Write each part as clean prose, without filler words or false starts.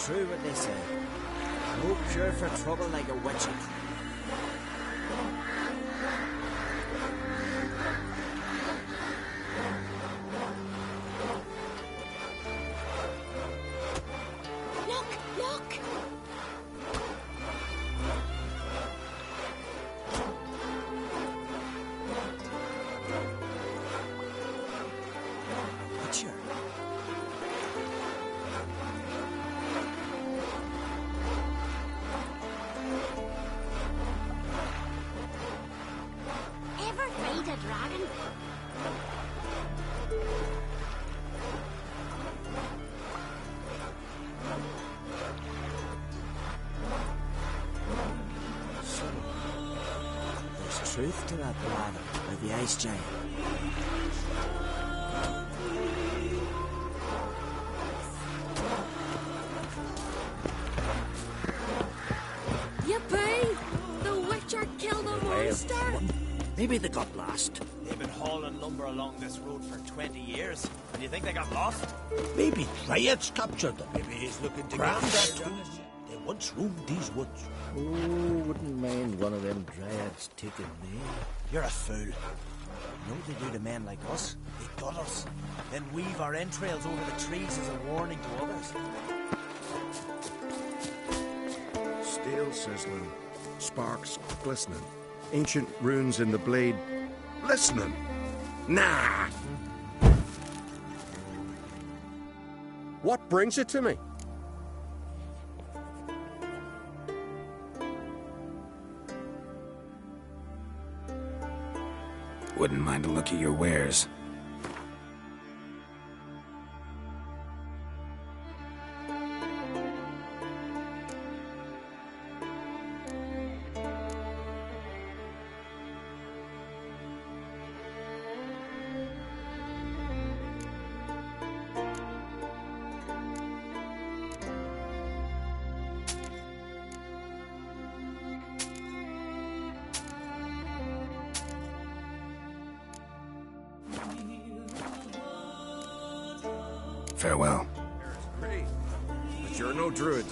true what they say. No cure for trouble like a witch hunt. Truth to that blather by the ice giant. Yippee! The Witcher killed a monster! Maybe they got lost. They've been hauling lumber along this road for 20 years. And you think they got lost? Maybe Dryads captured them. Maybe he's looking to Perhaps get that them. they once roamed these woods. Oh, wouldn't mind one of them Dryads taking me. You're a fool. You know what they do to men like us? They gut us. Then weave our entrails over the trees as a warning to others. Steel sizzling, sparks glistening, ancient runes in the blade listening. Nah! What brings it to me? Wouldn't mind a look at your wares. Farewell. Great, but you're no druid.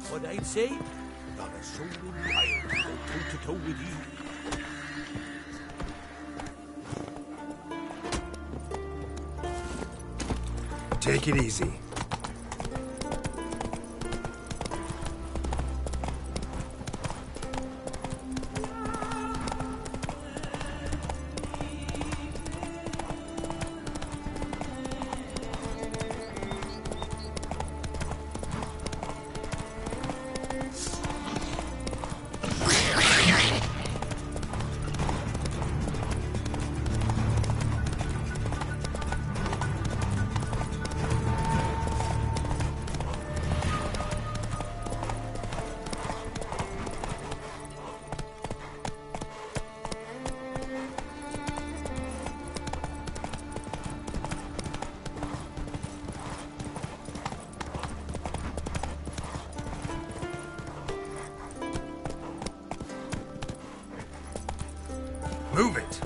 What I'd say? Not a soul in Ryan to go toe-to-toe with you. Take it easy. Move it!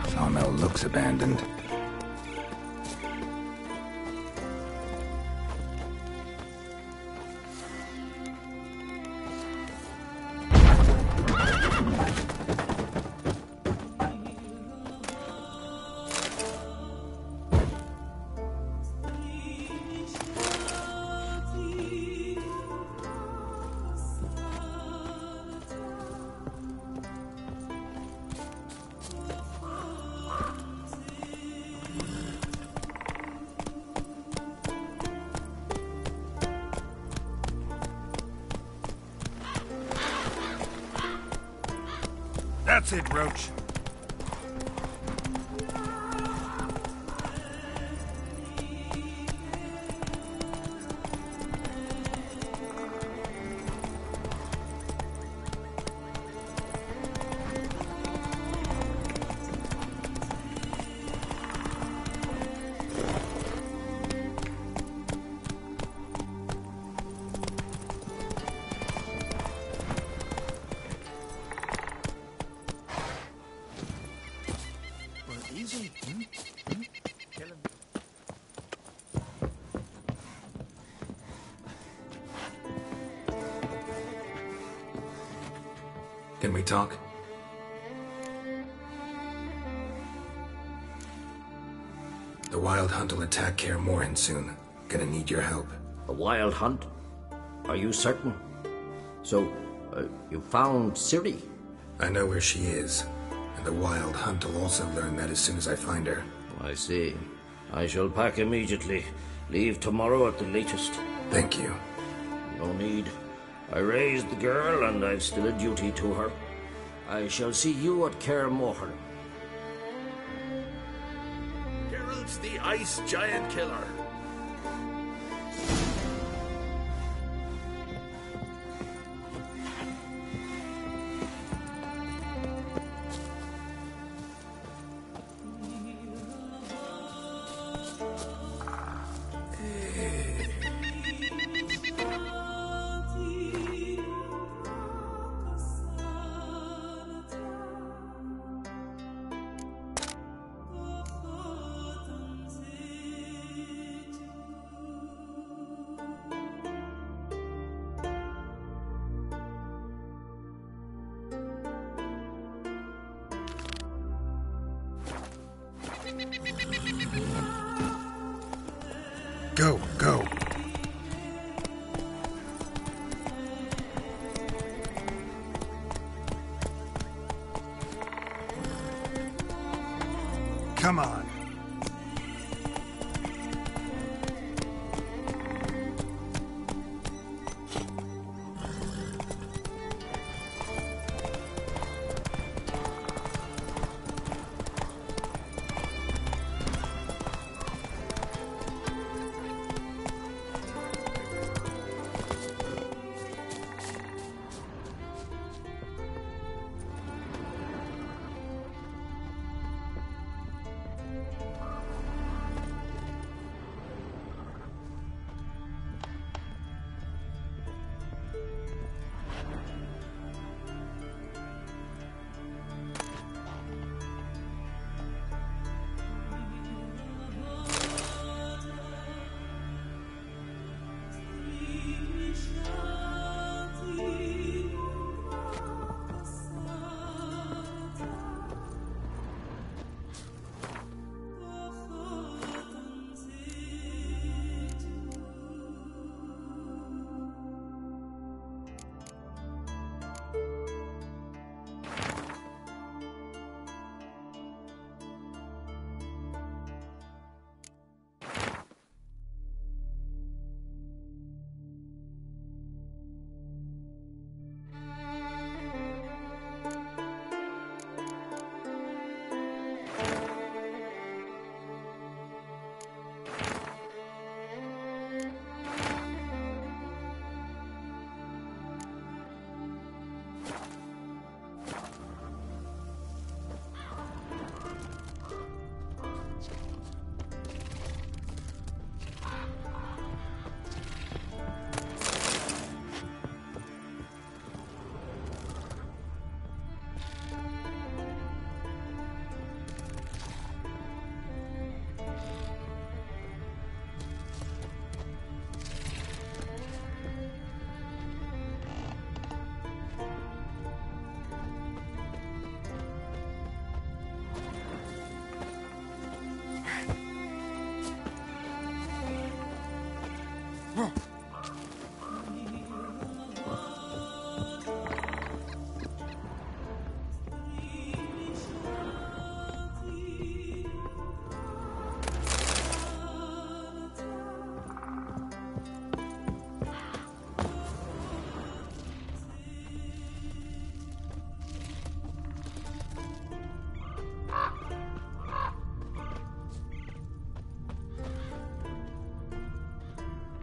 Sawmill looks abandoned. That's it, Roach. we talk? The Wild Hunt will attack Kaer Morhen soon. Gonna need your help. A wild hunt? Are you certain? So, you found Ciri? I know where she is, and the Wild Hunt will also learn that as soon as I find her. I see. I shall pack immediately. Leave tomorrow at the latest. Thank you. No need. I raised the girl, and I've still a duty to her. I shall see you at Kaer Morhen. Geralt's the Ice Giant Killer. Go, go. Come on.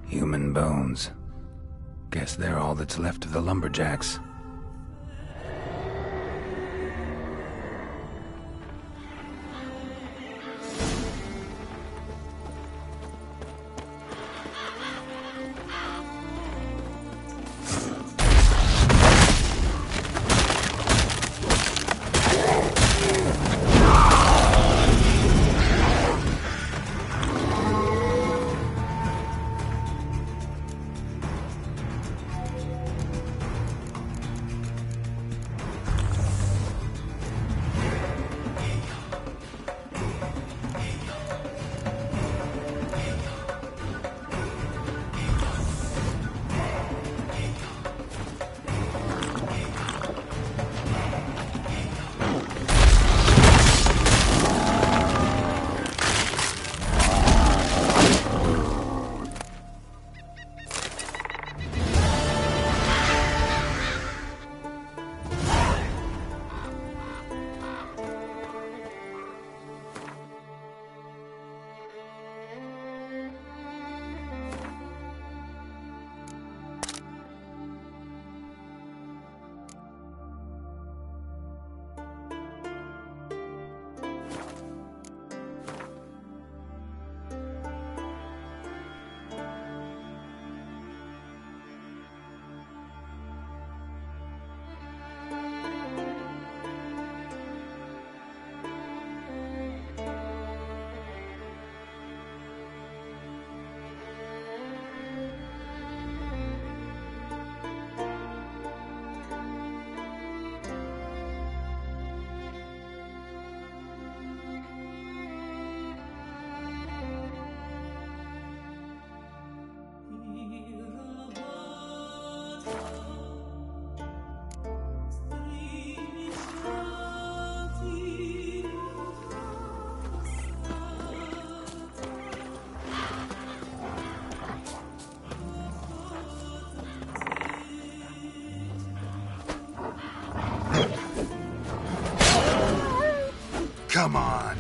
Human bones. Guess they're all that's left of the lumberjacks. Come on.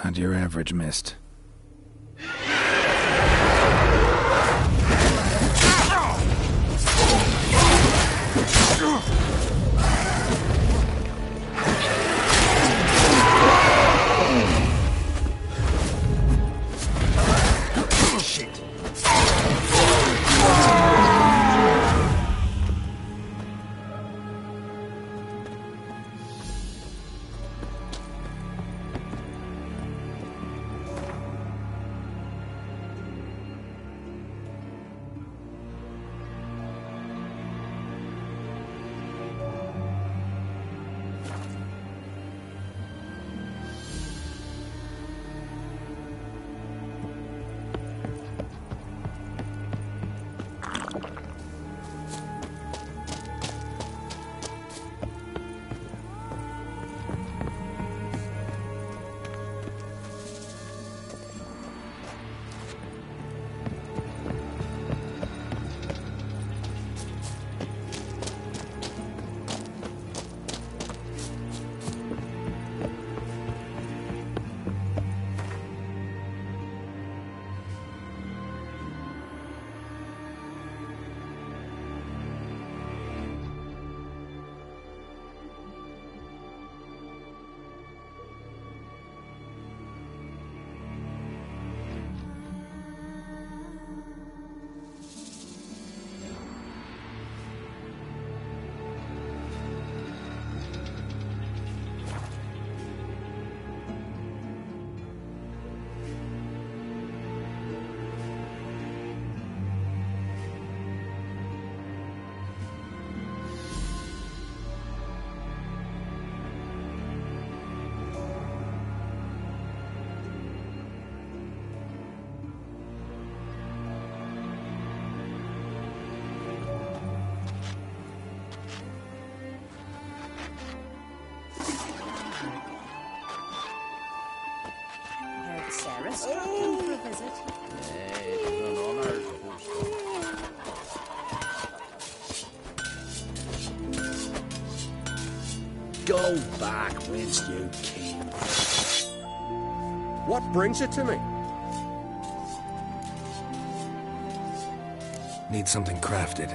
Not your average mist. Sarah struck in for a visit. Go back whence you came. What brings it to me? Need something crafted.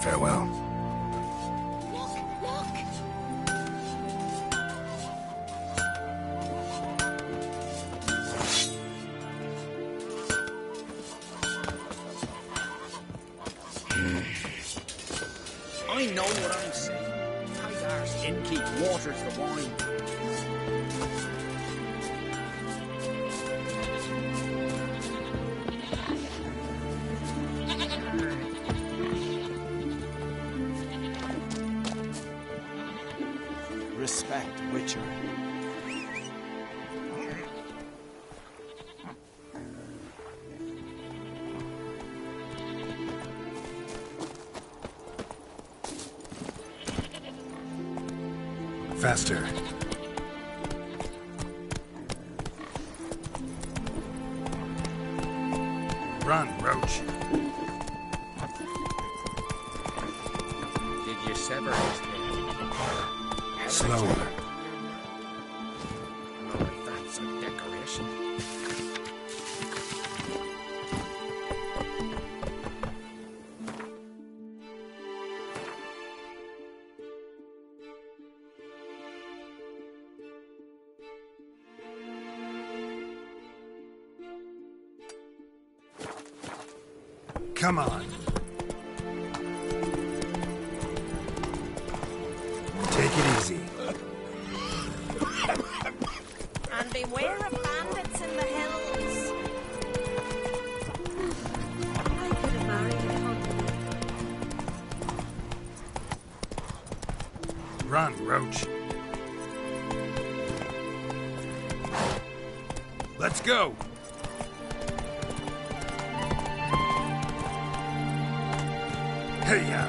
Farewell. I know what I'm saying. Tight arse innkeep waters the wine. Respect, Witcher. Faster. Run, Roach. Did you sever his head? Slower. Oh, that's a decoration. Come on. Take it easy. And beware of bandits in the hills. I could have married a hunter. Run, Roach. Let's go. Hey-ya.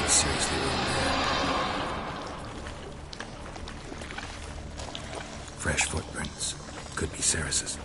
Seriously wrong there. Fresh footprints. Could be Ceres's.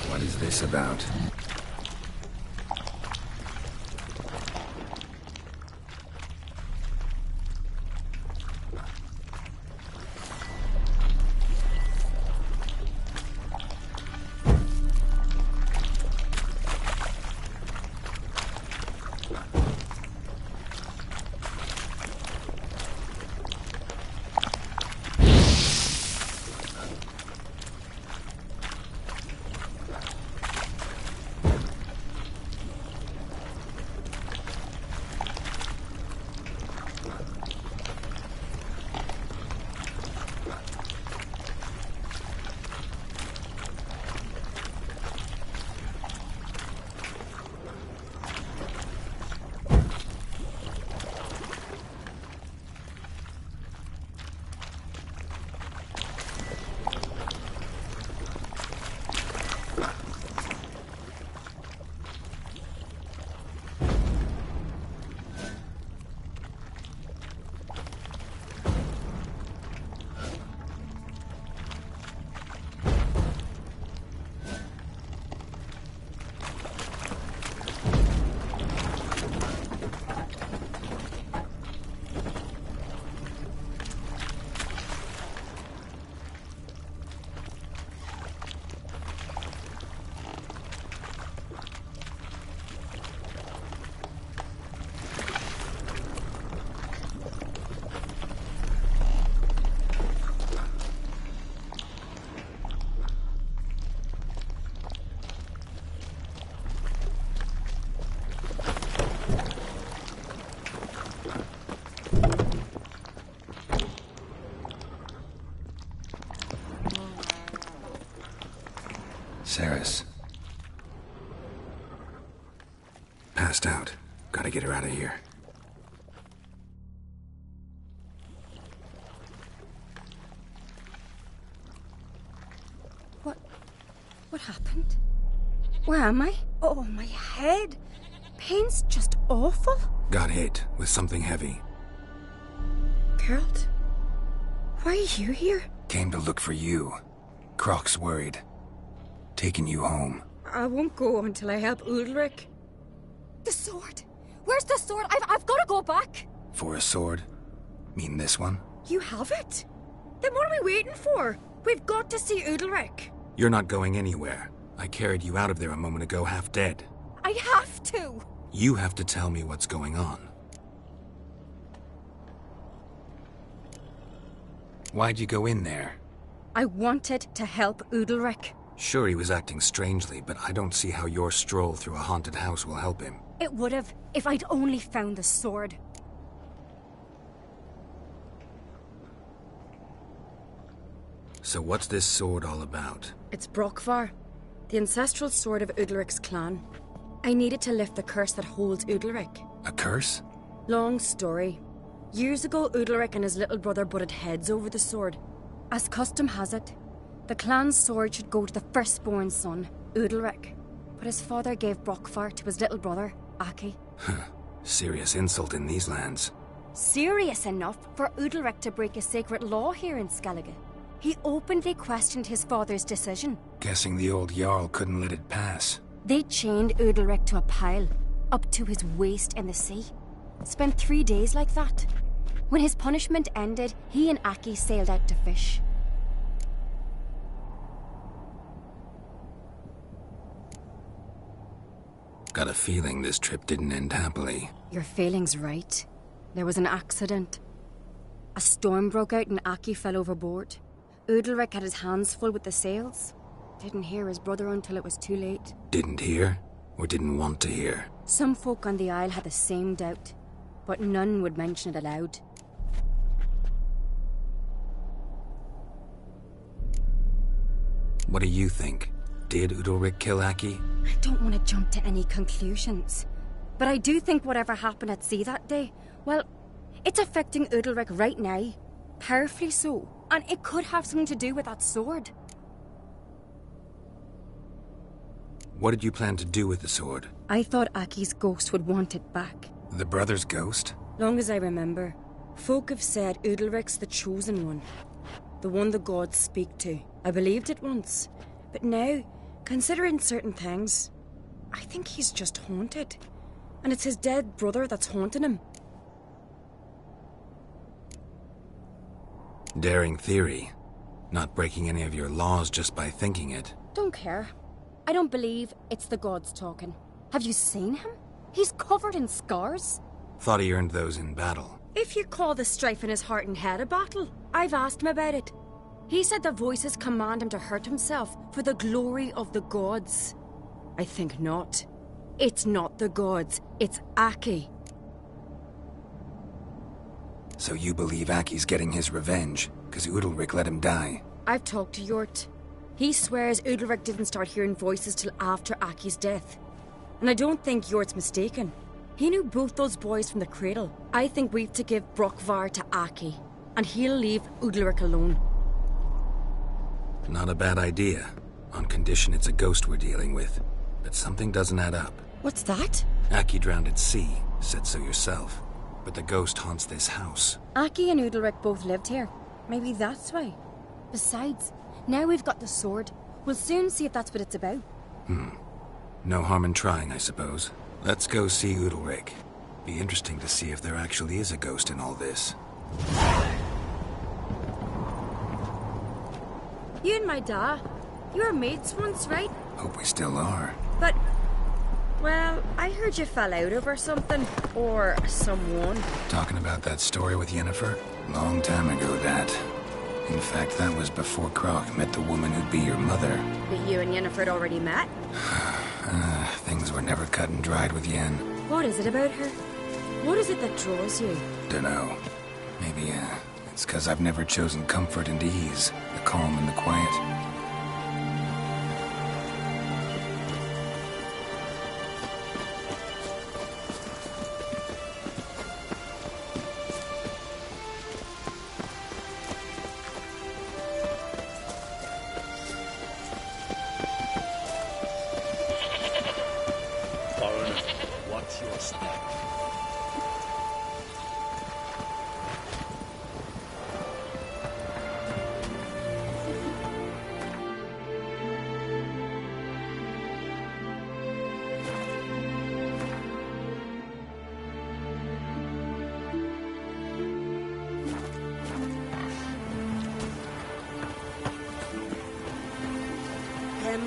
What is this about? Ceres. Passed out. Gotta get her out of here. What happened? Where am I? Oh, my head. Pain's just awful. Got hit with something heavy. Geralt? Why are you here? Came to look for you. Croc's worried. Taking you home. I won't go until I help Udalric. The sword! Where's the sword? I've got to go back! For a sword? Mean this one? You have it? Then what are we waiting for? We've got to see Udalric. You're not going anywhere. I carried you out of there a moment ago half dead. I have to! You have to tell me what's going on. Why'd you go in there? I wanted to help Udalric. Sure, he was acting strangely, but I don't see how your stroll through a haunted house will help him. It would have, if I'd only found the sword. So what's this sword all about? It's Brokvar, the ancestral sword of Udalric's clan. I needed to lift the curse that holds Udalric. A curse? Long story. Years ago, Udalric and his little brother butted heads over the sword. As custom has it, the clan's sword should go to the firstborn son, Udalric. But his father gave Brokvar to his little brother, Aki. Serious insult in these lands. Serious enough for Udalric to break a sacred law here in Skellige. He openly questioned his father's decision. Guessing the old Jarl couldn't let it pass. They chained Udalric to a pile, up to his waist in the sea. Spent 3 days like that. When his punishment ended, he and Aki sailed out to fish. Got a feeling this trip didn't end happily. Your feeling's right. There was an accident. A storm broke out and Aki fell overboard. Udalric had his hands full with the sails. Didn't hear his brother until it was too late. Didn't hear? Or didn't want to hear? Some folk on the Isle had the same doubt, but none would mention it aloud. What do you think? Did Udalric kill Aki? I don't want to jump to any conclusions, but I do think whatever happened at sea that day, well, it's affecting Udalric right now. Powerfully so. And it could have something to do with that sword. What did you plan to do with the sword? I thought Aki's ghost would want it back. The brother's ghost? Long as I remember, folk have said Udalric's the chosen one. The one the gods speak to. I believed it once. But now, considering certain things, I think he's just haunted. And it's his dead brother that's haunting him. Daring theory. Not breaking any of your laws just by thinking it. Don't care. I don't believe it's the gods talking. Have you seen him? He's covered in scars. Thought he earned those in battle. If you call the strife in his heart and head a battle, I've asked him about it. He said the voices command him to hurt himself for the glory of the gods. I think not. It's not the gods, it's Aki. So you believe Aki's getting his revenge, because Udalric let him die? I've talked to Yort. He swears Udalric didn't start hearing voices till after Aki's death. And I don't think Yort's mistaken. He knew both those boys from the cradle. I think we've to give Brokvar to Aki, and he'll leave Udalric alone. Not a bad idea, on condition it's a ghost we're dealing with. But something doesn't add up. What's that? Aki drowned at sea, said so yourself. But the ghost haunts this house. Aki and Udalric both lived here. Maybe that's why. Besides, now we've got the sword. We'll soon see if that's what it's about. No harm in trying, I suppose. Let's go see Udalric. Be interesting to see if there actually is a ghost in all this. You and my da, you were mates once, right? Hope we still are. But, well, I heard you fell out over something. Or someone. Talking about that story with Yennefer? Long time ago, that. In fact, that was before Croc met the woman who'd be your mother. But you and Yennefer had already met? Things were never cut and dried with Yen. What is it about her? What is it that draws you? Dunno. Maybe, it's 'cause I've never chosen comfort and ease, the calm and the quiet.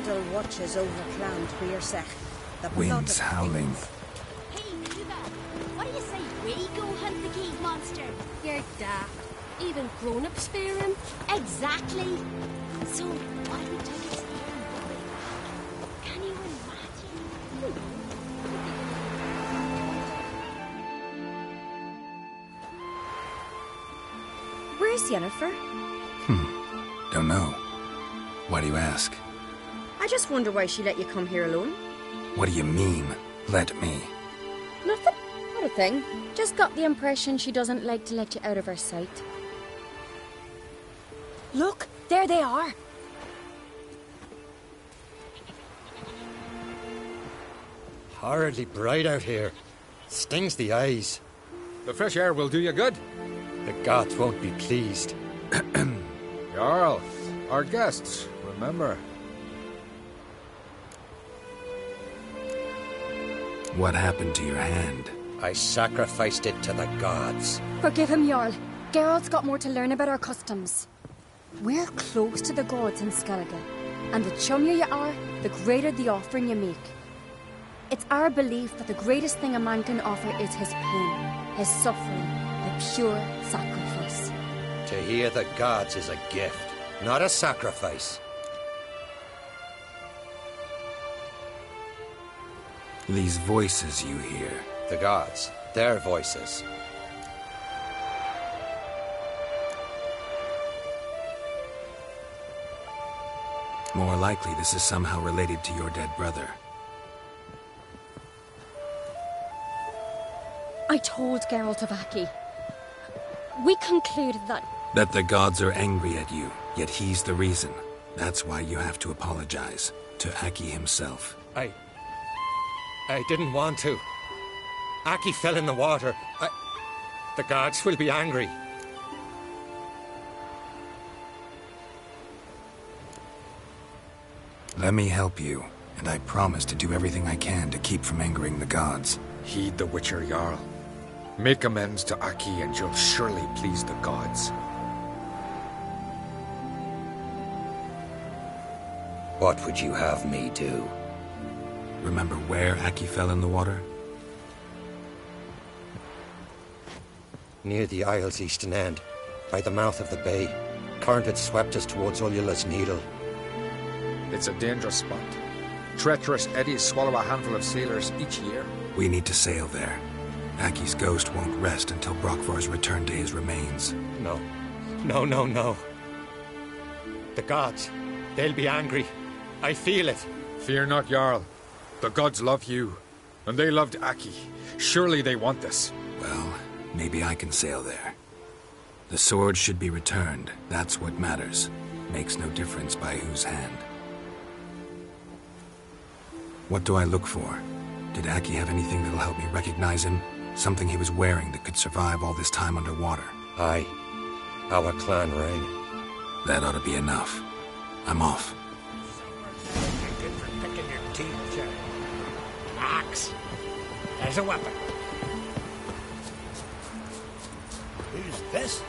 Grendel watches over Clan Tweersech. The Winds howling. Hey, Cuba, what do you say we go hunt the cave monster? You're daft. Even grown-ups fear him. Exactly. So, why don't I just hear him? Can you imagine? Where's Yennefer? Don't know. Why do you ask? I just wonder why she let you come here alone. What do you mean, let me? Nothing. Not a thing. Just got the impression she doesn't like to let you out of her sight. Look, there they are. Horridly bright out here. Stings the eyes. The fresh air will do you good. The gods won't be pleased. Jarl, our guests, remember. What happened to your hand? I sacrificed it to the gods. Forgive him, Jarl. Geralt's got more to learn about our customs. We're close to the gods in Skellige, and the chummier you are, the greater the offering you make. It's our belief that the greatest thing a man can offer is his pain, his suffering, the pure sacrifice. To hear the gods is a gift, not a sacrifice. These voices you hear. The gods, their voices. More likely this is somehow related to your dead brother. I told Geralt of Aki. We concluded that... That the gods are angry at you, yet he's the reason. That's why you have to apologize. To Aki himself. I didn't want to. Aki fell in the water. The gods will be angry. Let me help you, and I promise to do everything I can to keep from angering the gods. Heed the Witcher, Jarl. Make amends to Aki and you'll surely please the gods. What would you have me do? Remember where Aki fell in the water? Near the Isle's eastern end, by the mouth of the bay. Current had swept us towards Ullula's Needle. It's a dangerous spot. Treacherous eddies swallow a handful of sailors each year. We need to sail there. Aki's ghost won't rest until Brokvar's returned to his remains. No. The gods, they'll be angry. I feel it. Fear not, Jarl. The gods love you, and they loved Aki. Surely they want this. Well, maybe I can sail there. The sword should be returned. That's what matters. Makes no difference by whose hand. What do I look for? Did Aki have anything that'll help me recognize him? Something he was wearing that could survive all this time underwater? Aye. Our clan ring. That ought to be enough. I'm off. Good for picking your teeth, Jack. An axe. As a weapon. Who's this?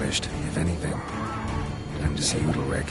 finished, if anything. Time to see Udalric.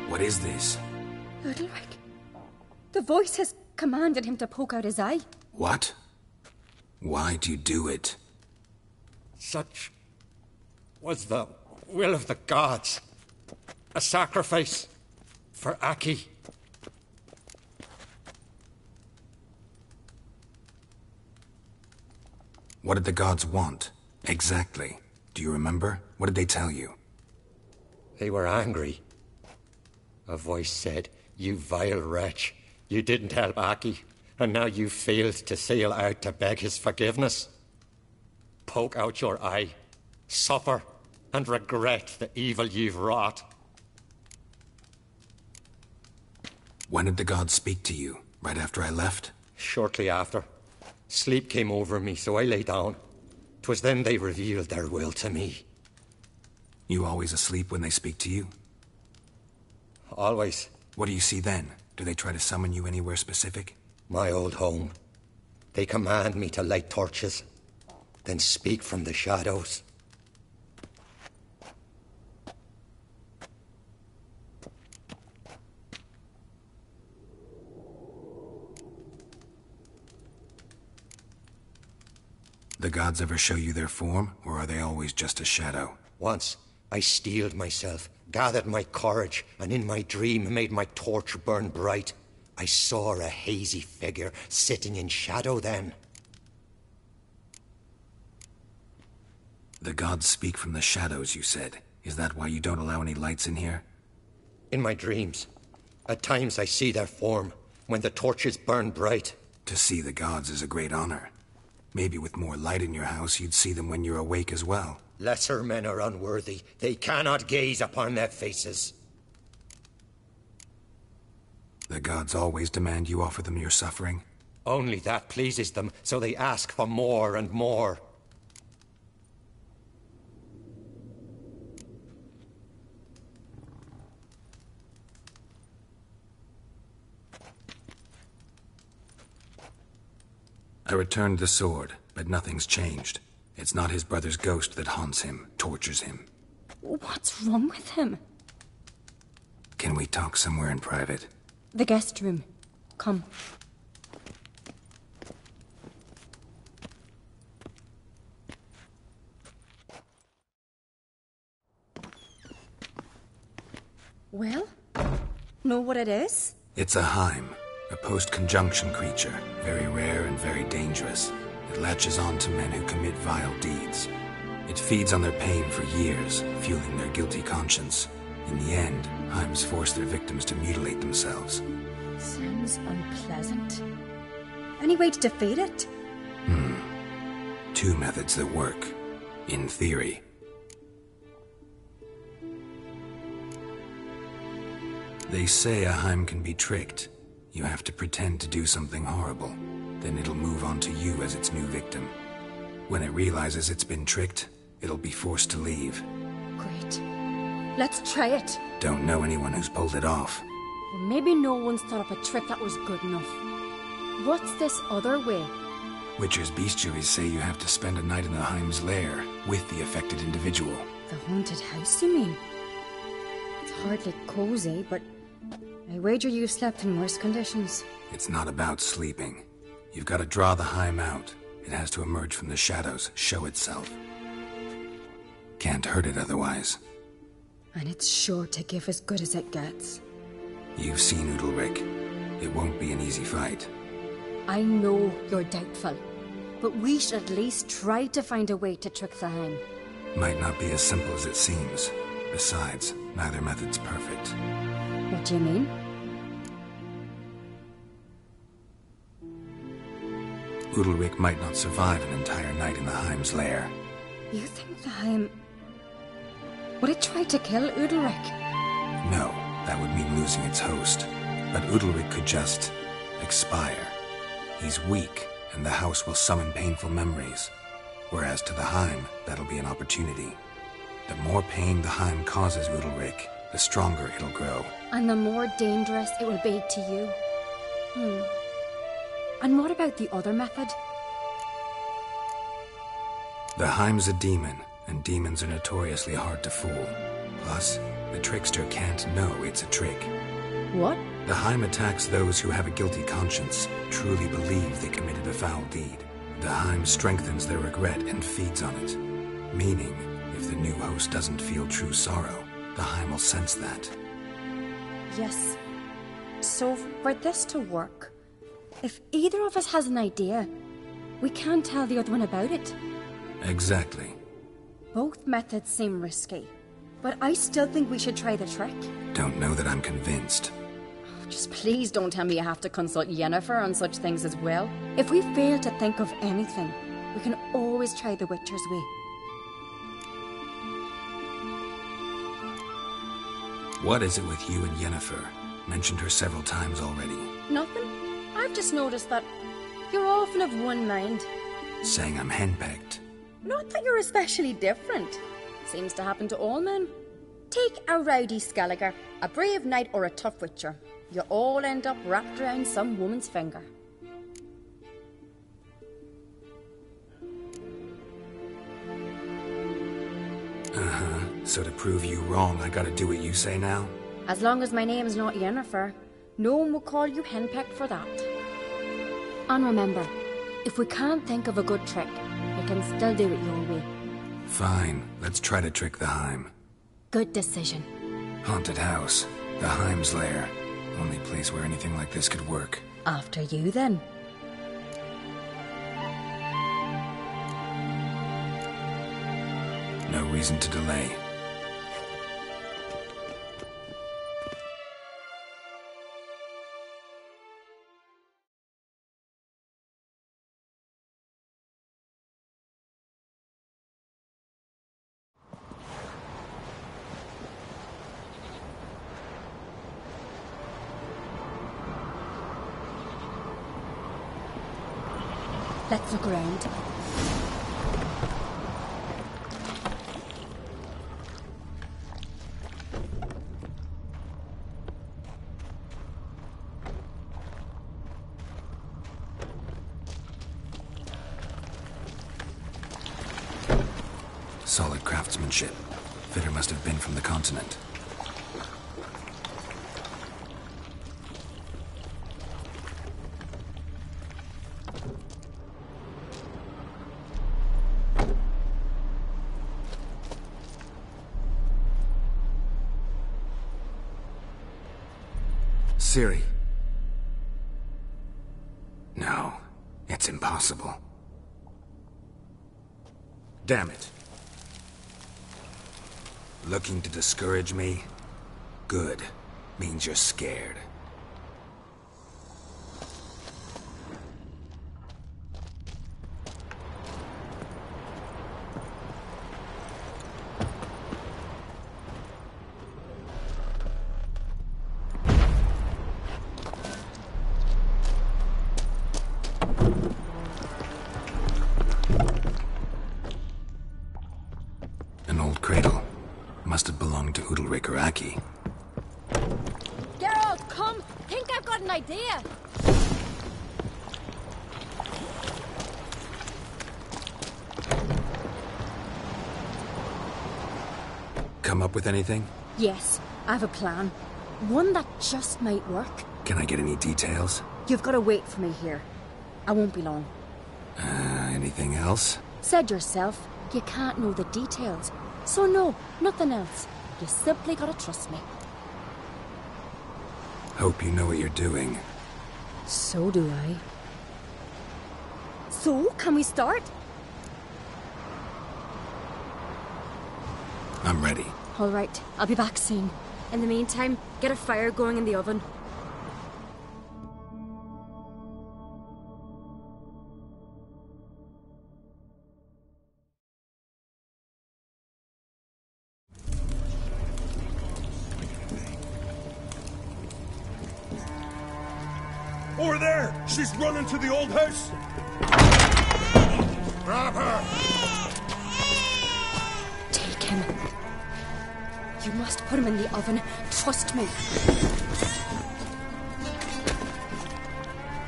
What is this? Udalric. The voice has commanded him to poke out his eye. What? Why'd you do it? Such was the will of the gods. A sacrifice for Aki. What did the gods want? Exactly. Do you remember? What did they tell you? They were angry. A voice said, "You vile wretch. You didn't help Aki, and now you failed to sail out to beg his forgiveness. Poke out your eye, suffer, and regret the evil you've wrought." When did the gods speak to you? Right after I left? Shortly after. Sleep came over me, so I lay down. 'Twas then they revealed their will to me. You always asleep when they speak to you? Always. What do you see then? Do they try to summon you anywhere specific? My old home. They command me to light torches, then speak from the shadows. The gods ever show you their form, or are they always just a shadow? Once, I steeled myself, gathered my courage, and in my dream made my torch burn bright. I saw a hazy figure sitting in shadow then. The gods speak from the shadows, you said. Is that why you don't allow any lights in here? In my dreams. At times I see their form, when the torches burn bright. To see the gods is a great honor. Maybe with more light in your house, you'd see them when you're awake as well. Lesser men are unworthy. They cannot gaze upon their faces. The gods always demand you offer them your suffering? Only that pleases them, so they ask for more and more. I returned the sword, but nothing's changed. It's not his brother's ghost that haunts him, tortures him. What's wrong with him? Can we talk somewhere in private? The guest room. Come. Well, know what it is? It's a Heim, a post-conjunction creature, very rare and very dangerous. It latches on to men who commit vile deeds. It feeds on their pain for years, fueling their guilty conscience. In the end, Heims force their victims to mutilate themselves. Sounds unpleasant. Any way to defeat it? Two methods that work, in theory. They say a Heim can be tricked. You have to pretend to do something horrible. Then it'll move on to you as its new victim. When it realizes it's been tricked, it'll be forced to leave. Great. Let's try it. Don't know anyone who's pulled it off. Well, maybe no one's thought up a trick that was good enough. What's this other way? Witcher's bestiaries say you have to spend a night in the Heim's lair with the affected individual. The haunted house, you mean? It's hardly cozy, but I wager you've slept in worse conditions. It's not about sleeping. You've got to draw the Heim out. It has to emerge from the shadows, show itself. Can't hurt it otherwise. And it's sure to give as good as it gets. You've seen Udalric. It won't be an easy fight. I know you're doubtful, but we should at least try to find a way to trick the Heim. Might not be as simple as it seems. Besides, neither method's perfect. What do you mean? Udalric might not survive an entire night in the Heim's lair. You think the Heim... would it try to kill Udalric? No, that would mean losing its host. But Udalric could just... expire. He's weak, and the house will summon painful memories. Whereas to the Heim, that'll be an opportunity. The more pain the Heim causes Udalric, the stronger it'll grow. And the more dangerous it will be to you. And what about the other method? The Heim's a demon, and demons are notoriously hard to fool. Plus, the trickster can't know it's a trick. What? The Heim attacks those who have a guilty conscience, truly believe they committed a foul deed. The Heim strengthens their regret and feeds on it. Meaning, if the new host doesn't feel true sorrow, the Heim will sense that. Yes. So, for this to work, if either of us has an idea, we can't tell the other one about it. Exactly. Both methods seem risky, but I still think we should try the trick. Don't know that I'm convinced. Just please don't tell me you have to consult Yennefer on such things as well. If we fail to think of anything, we can always try the Witcher's way. What is it with you and Yennefer? Mentioned her several times already. Nothing. I've just noticed that you're often of one mind. Saying I'm henpecked. Not that you're especially different. Seems to happen to all men. Take a rowdy Skelliger, a brave knight or a tough witcher. You all end up wrapped around some woman's finger. So to prove you wrong, I gotta do what you say now? As long as my name's not Yennefer, no one will call you henpecked for that. And remember, if we can't think of a good trick, we can still do it your way. Fine, let's try to trick the Heim. Good decision. Haunted house, the Heim's lair. Only place where anything like this could work. After you, then. No reason to delay. Let's look around. Solid craftsmanship. Fitter must have been from the continent. Ciri. No, it's impossible. Damn it. Looking to discourage me? Good. Means you're scared. An old cradle. Must have belonged to Udalryk or Aki. Geralt, come! Think I've got an idea! Come up with anything? Yes, I have a plan. One that just might work. Can I get any details? You've got to wait for me here. I won't be long. Anything else? Said yourself, you can't know the details. So no, nothing else. You simply gotta trust me. Hope you know what you're doing. So do I. So, can we start? I'm ready. All right, I'll be back soon. In the meantime, get a fire going in the oven. Over there! She's running to the old house! Grab her! Take him. You must put him in the oven. Trust me.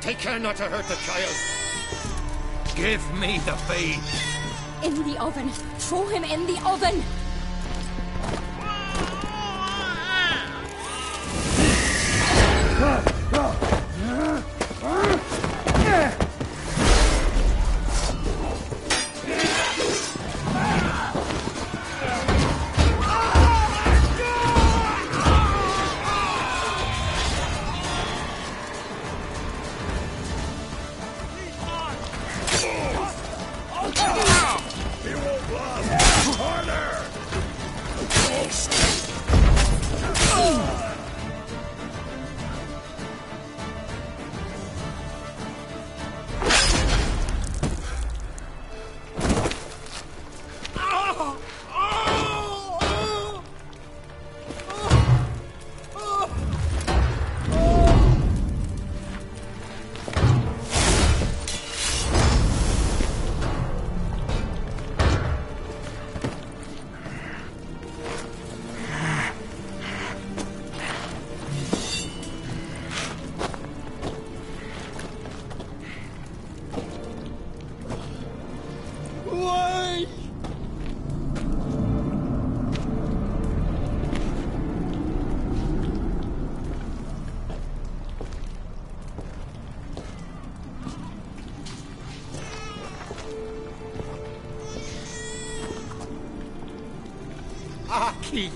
Take care not to hurt the child. Give me the feed. In the oven. Throw him in the oven. Aki!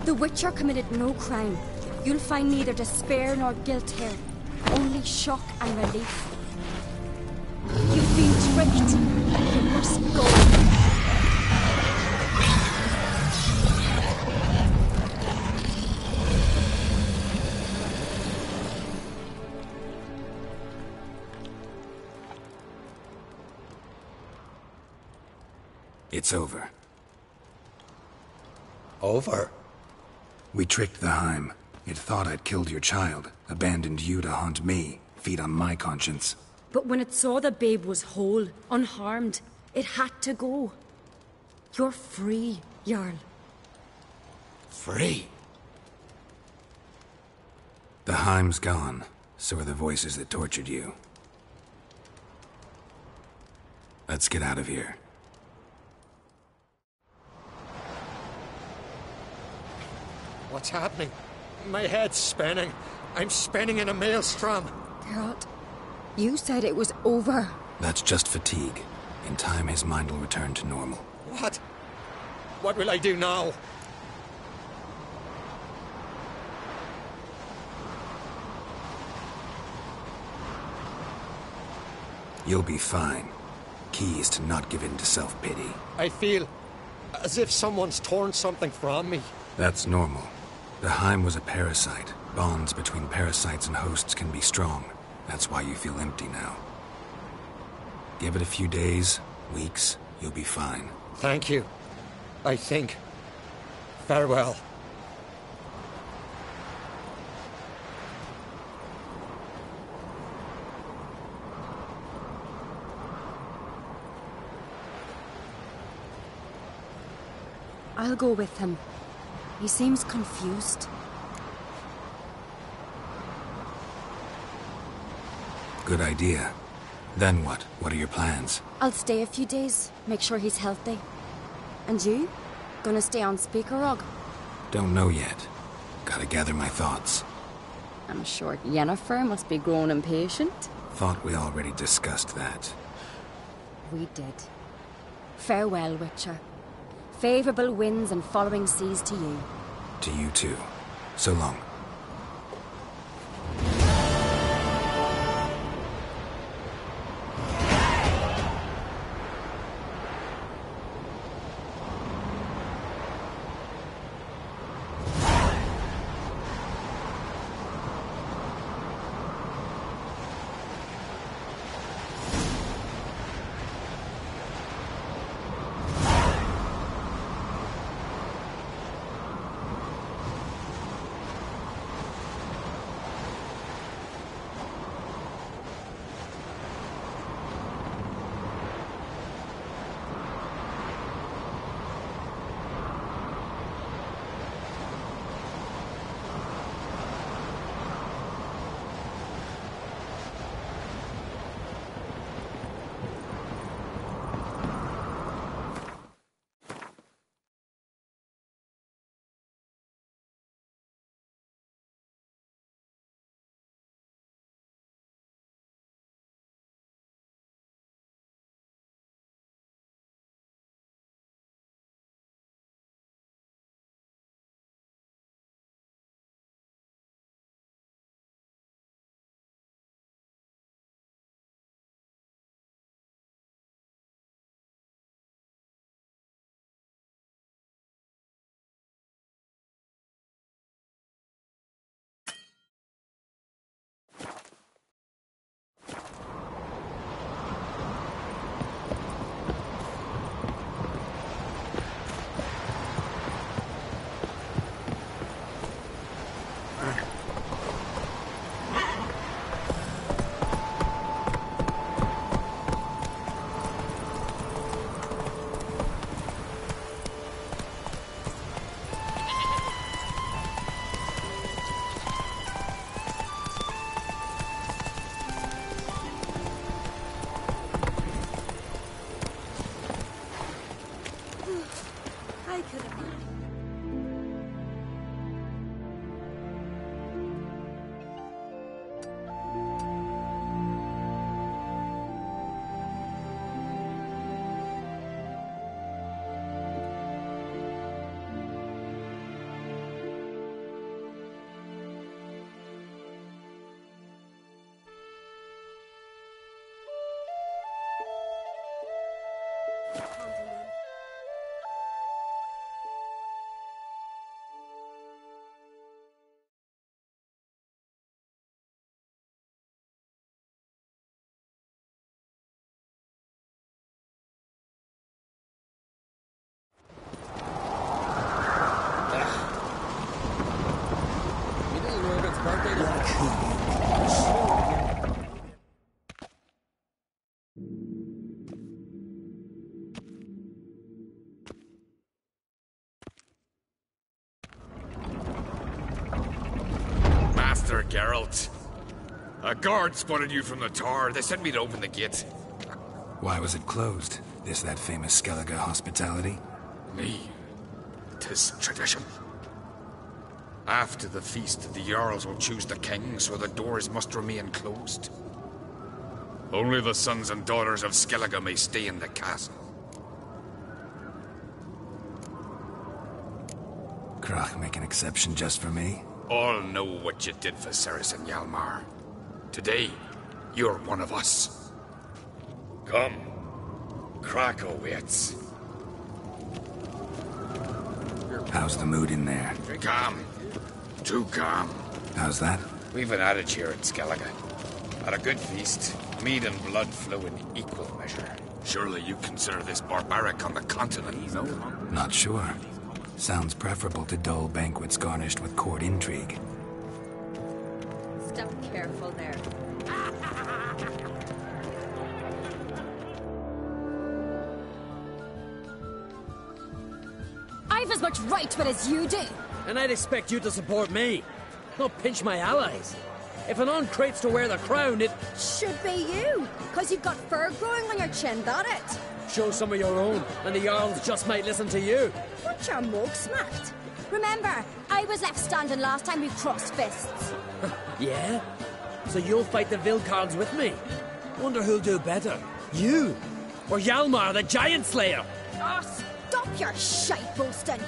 The Witcher committed no crime. You'll find neither despair nor guilt here. Only shock and relief. You've been tricked. You must go. It's over. Over? We tricked the Heim. It thought I'd killed your child, abandoned you to haunt me, feed on my conscience. But when it saw the babe was whole, unharmed, it had to go. You're free, Jarl. Free? The Heim's gone, so are the voices that tortured you. Let's get out of here. What's happening? My head's spinning. I'm spinning in a maelstrom. Geralt, you said it was over. That's just fatigue. In time, his mind will return to normal. What? What will I do now? You'll be fine. Key is to not give in to self-pity. I feel as if someone's torn something from me. That's normal. The Heim was a parasite. Bonds between parasites and hosts can be strong. That's why you feel empty now. Give it a few days, weeks, you'll be fine. Thank you. I think. Farewell. I'll go with him. He seems confused. Good idea. Then what? What are your plans? I'll stay a few days, make sure he's healthy. And you? Gonna stay on Speaker Rog? Don't know yet. Gotta gather my thoughts. I'm sure Yennefer must be grown impatient. Thought we already discussed that. We did. Farewell, Witcher. Favourable winds and following seas to you. To you too. So long. Master Geralt. A guard spotted you from the tower. They sent me to open the gate. Why was it closed? Is that famous Skellige hospitality? Me. 'Tis tradition. After the feast, the Jarls will choose the king, so the doors must remain closed. Only the sons and daughters of Skellige may stay in the castle. Krach make an exception just for me? All know what you did for Cerys and Hjalmar. Today, you're one of us. Come. Krakowitz. How's the mood in there? Calm. Too calm. How's that? We've an adage here at Skellige. At a good feast, mead and blood flow in equal measure. Surely you consider this barbaric on the continent, no? Not sure. Sounds preferable to dull banquets garnished with court intrigue. Step careful there. I've as much right to it as you do. And I'd expect you to support me, not pinch my allies. If an uncrate's to wear the crown, it Should be you, because you've got fur growing on your chin, that it? show some of your own, and the Jarls just might listen to you. What's your mug smacked? Remember, I was left standing last time we crossed fists. Yeah? So you'll fight the Vilcards with me? Wonder who'll do better, you or Hjalmar the Giant Slayer? Oh, stop your shite boasting.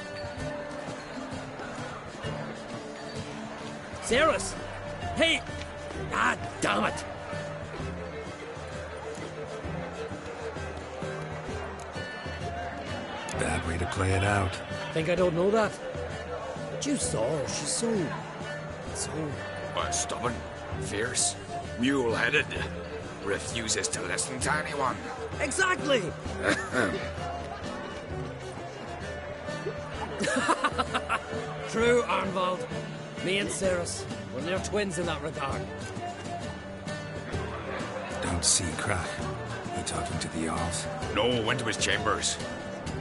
Cerys! Hey! Ah, damn it! Bad way to play it out. Think I don't know that? But you saw her, she's so... What, stubborn, fierce, mule-headed, refuses to listen to anyone. Exactly! True, Arnvald. Me and Cerys, we're near twins in that regard. Don't see Krach. He talking to the Jarls? No, went to his chambers.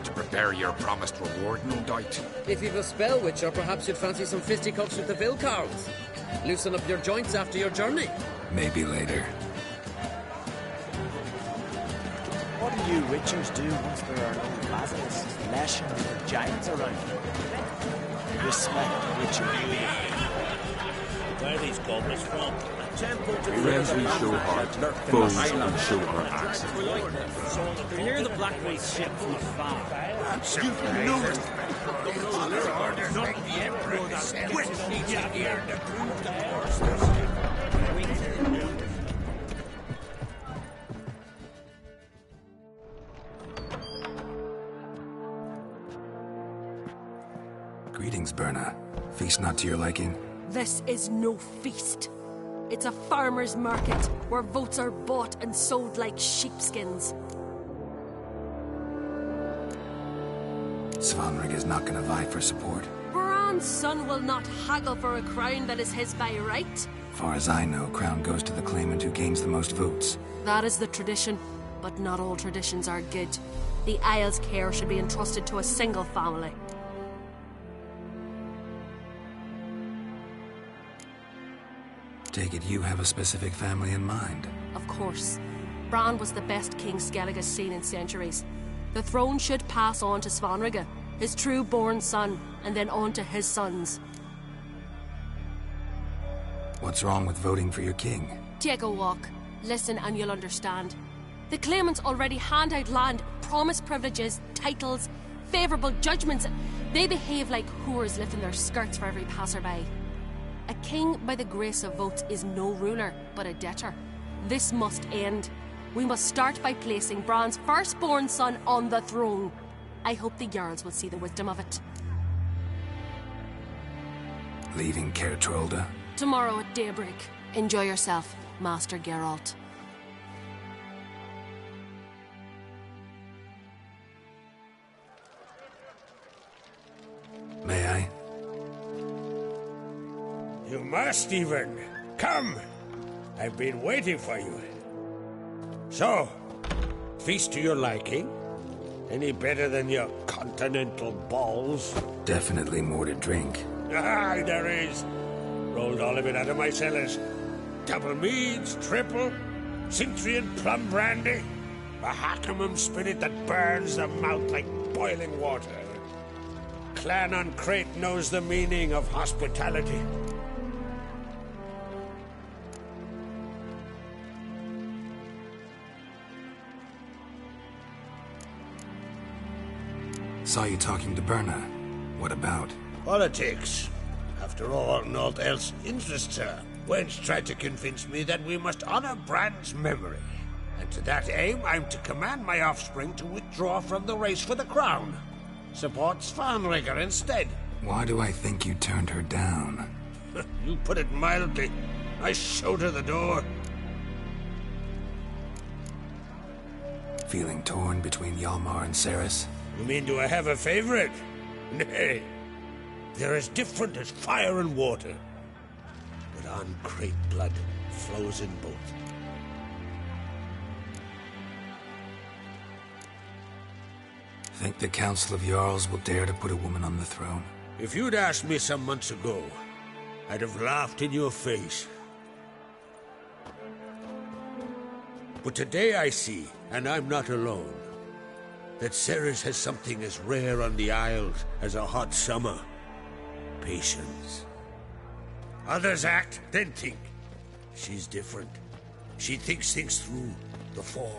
To prepare your promised reward, no doubt. If you've a spell witcher, perhaps you'd fancy some fisticuffs with the Vilcards. Loosen up your joints after your journey. Maybe later. What do you witchers do once there are no basilisks, lashing or giants around? Respect witcher. Where are these goblins from? Friends we show heart, foes we show our axe. You hear the Black Race ship from afar. You know it. They're not the Emperor that's quick. Needs you here to prove the horse. Greetings, Berna. Feast not to your liking? This is no feast. It's a farmer's market where votes are bought and sold like sheepskins. Svanrig is not gonna vie for support. Bran's son will not haggle for a crown that is his by right. Far as I know, crown goes to the claimant who gains the most votes. That is the tradition, but not all traditions are good. The Isle's care should be entrusted to a single family. Take it you have a specific family in mind. Of course. Bran was the best king Skellige's seen in centuries. The throne should pass on to Svanrige, his true-born son, and then on to his sons. What's wrong with voting for your king? Take a walk. Listen and you'll understand. The claimants already hand out land, promise privileges, titles, favourable judgments. They behave like whores lifting their skirts for every passerby. A king by the grace of votes is no ruler, but a debtor. This must end. We must start by placing Bran's firstborn son on the throne. I hope the Jarls will see the wisdom of it. Leaving Caer Trolde? Tomorrow at daybreak. Enjoy yourself, Master Geralt. May I? You must even. Come! I've been waiting for you. So, feast to your liking? Any better than your continental balls? Definitely more to drink. Aye, there is. Rolled all of it out of my cellars. Double meads, triple, Cintrian plum brandy, a Hackamum spirit that burns the mouth like boiling water. Clan on Crate knows the meaning of hospitality. Saw you talking to Berna. What about? Politics. After all, naught else interests her. Wench tried to convince me that we must honor Bran's memory. And to that aim, I'm to command my offspring to withdraw from the race for the crown. Support Svanrigger instead. Why do I think you turned her down? You put it mildly. I showed her the door. Feeling torn between Hjalmar and Cerys? You mean, do I have a favorite? Nay. They're as different as fire and water. But An-Craite blood flows in both. Think the Council of Jarls will dare to put a woman on the throne? If you'd asked me some months ago, I'd have laughed in your face. But today I see, and I'm not alone, that Cerys has something as rare on the Isles as a hot summer. Patience. Others act, then think. She's different. She thinks things through. The for,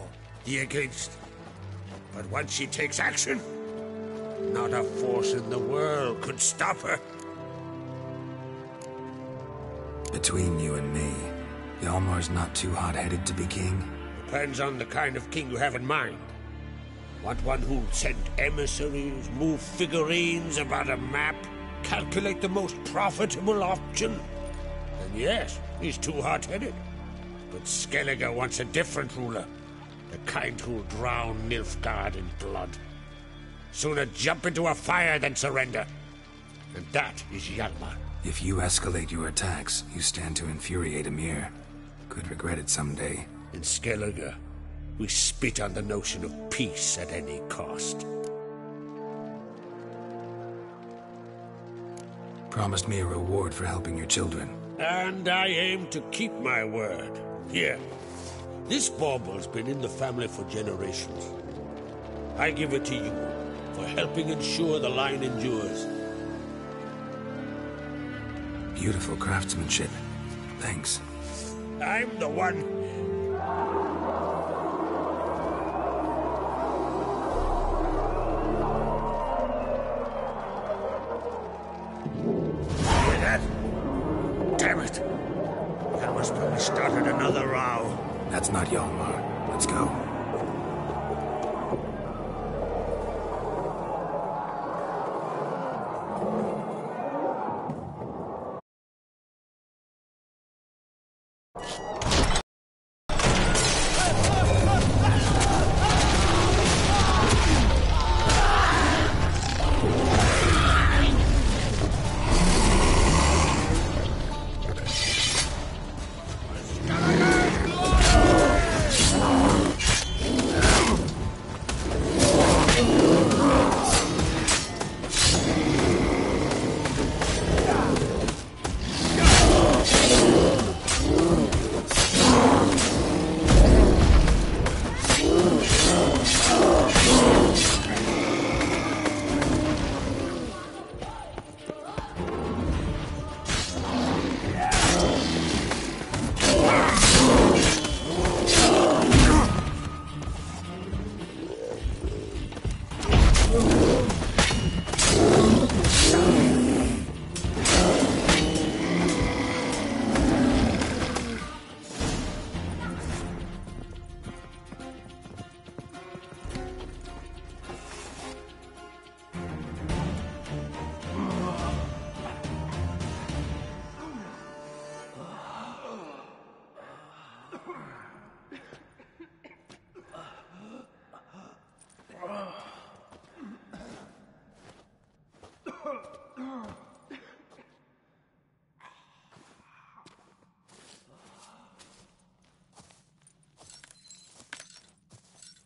the against. But once she takes action, not a force in the world could stop her. Between you and me, Hjalmar's not too hot-headed to be king? Depends on the kind of king you have in mind. Want one who'll send emissaries, move figurines about a map, calculate the most profitable option? Then yes, he's too hot-headed. But Skellige wants a different ruler. The kind who'll drown Nilfgaard in blood. Sooner jump into a fire than surrender. And that is Hjalmar. If you escalate your attacks, you stand to infuriate Emhyr. Could regret it someday. In Skellige, we spit on the notion of peace at any cost. Promised me a reward for helping your children. And I aim to keep my word. Here. This bauble's been in the family for generations. I give it to you for helping ensure the line endures. Beautiful craftsmanship. Thanks. I'm the one. Hear that? Damn it. That must probably started another row. That's not Hjalmar. Let's go.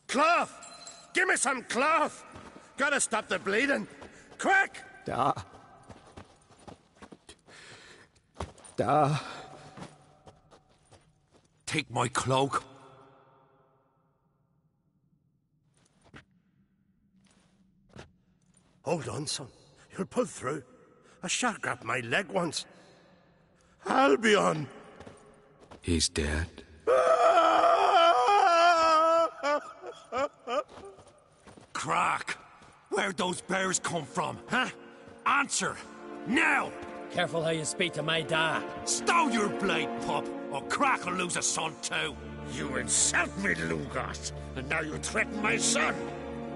Cloth! Give me some cloth! Gotta stop the bleeding. Quick! Da. Take my cloak. Hold on, son. You'll pull through. A shark grabbed my leg once. Albion! He's dead. Crach! Where'd those bears come from, huh? Answer! Now! Careful how you speak to my dad. Stow your blade, pup, or Crack will lose a son too. You insult me, Lugos, and now you threaten my son.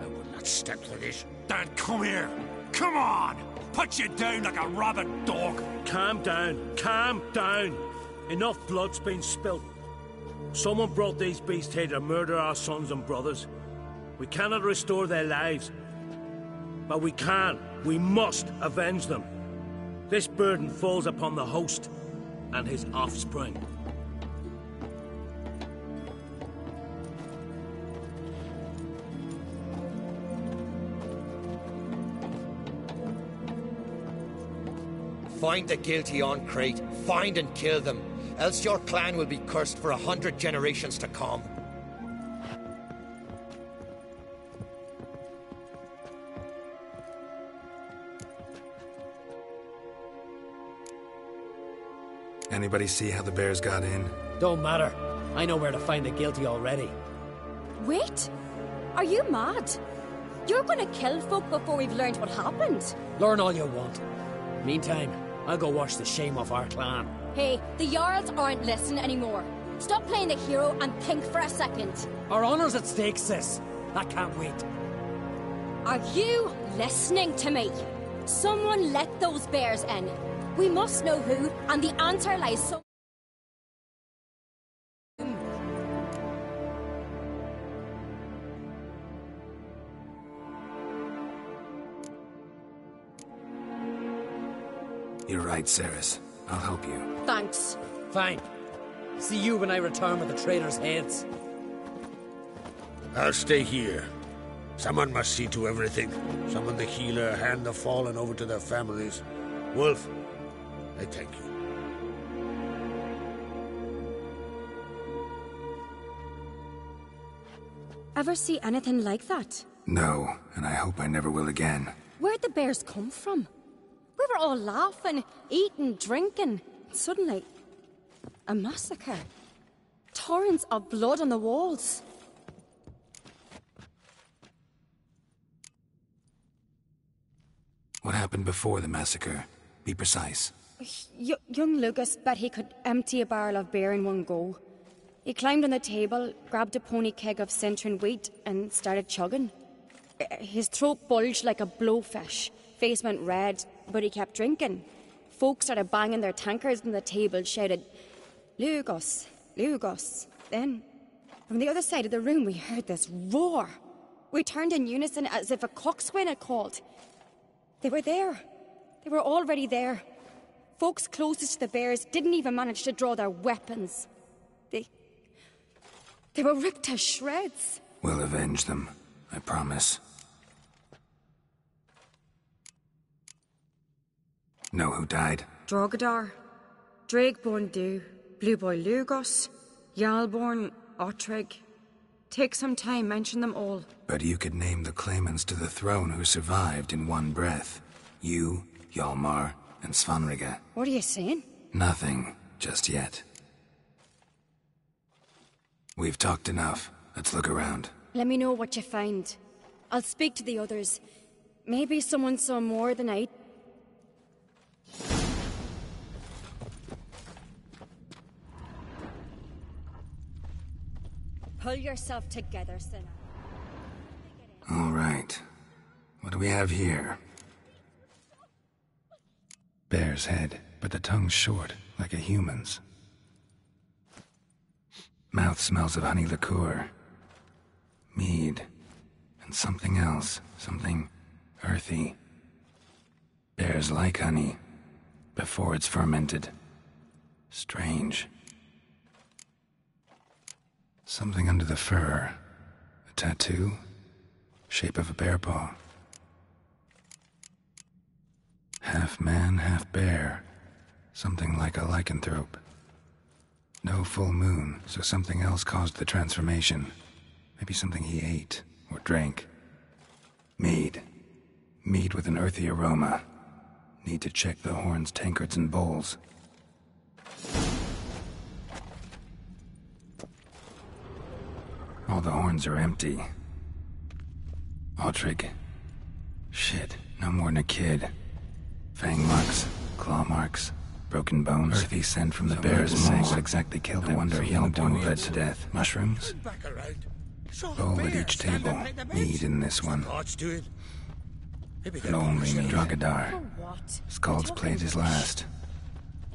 I will not step to this. Dan, come here. Come on! Put you down like a rabid dog. Calm down. Calm down. Enough blood's been spilt. Someone brought these beasts here to murder our sons and brothers. We cannot restore their lives. But we can. We must avenge them. This burden falls upon the host and his offspring. Find the guilty on Crate. Find and kill them. Else your clan will be cursed for 100 generations to come. Anybody see how the bears got in? Don't matter. I know where to find the guilty already. Wait! Are you mad? You're gonna kill folk before we've learned what happened. Learn all you want. Meantime, I'll go wash the shame off our clan. Hey, the Jarls aren't listening anymore. Stop playing the hero and think for a second. Our honor's at stake, sis. I can't wait. Are you listening to me? Someone let those bears in. We must know who, and the answer lies so... You're right, Cerys. I'll help you. Thanks. Fine. See you when I return with the traitors' heads. I'll stay here. Someone must see to everything. Summon the healer, hand the fallen over to their families. Wolf, I thank you. Ever see anything like that? No, and I hope I never will again. Where'd the bears come from? We were all laughing, eating, drinking. Suddenly, a massacre. Torrents of blood on the walls. What happened before the massacre? Be precise. Young Lucas bet he could empty a barrel of beer in one go. He climbed on the table, grabbed a pony keg of Centurion wheat, and started chugging. His throat bulged like a blowfish. Face went red, but he kept drinking. Folks started banging their tankards on the table, shouted, "Lugos, Lugos." Then, from the other side of the room, we heard this roar. We turned in unison as if a coxswain had called. They were there. They were already there. Folks closest to the bears didn't even manage to draw their weapons. They were ripped to shreds. We'll avenge them, I promise. Know who died? Drogadar, Drakeborn Du, Blue Boy Lugos, Yalborn, Ottrig. Take some time, mention them all. But you could name the claimants to the throne who survived in one breath. You, Hjalmar, and Svanrige. What are you saying? Nothing, just yet. We've talked enough. Let's look around. Let me know what you find. I'll speak to the others. Maybe someone saw more than I... Pull yourself together, sinner. All right. What do we have here? Bear's head, but the tongue's short, like a human's. Mouth smells of honey liqueur. Mead. And something else. Something earthy. Bears like honey. Before it's fermented. Strange. Something under the fur. A tattoo? Shape of a bear paw. Half man, half bear. Something like a lycanthrope. No full moon, so something else caused the transformation. Maybe something he ate or drank. Mead. Mead with an earthy aroma. Need to check the horns, tankards, and bowls. All the horns are empty. Ottrig, Shit, no more than a kid. Fang marks, claw marks, broken bones. Earthy scent from the bear's saying what exactly killed him. No wonder a young one bled to death. Mushrooms? Bowl at each table. Mead in this one. Lonely me. Drogadar. Skald's played his last.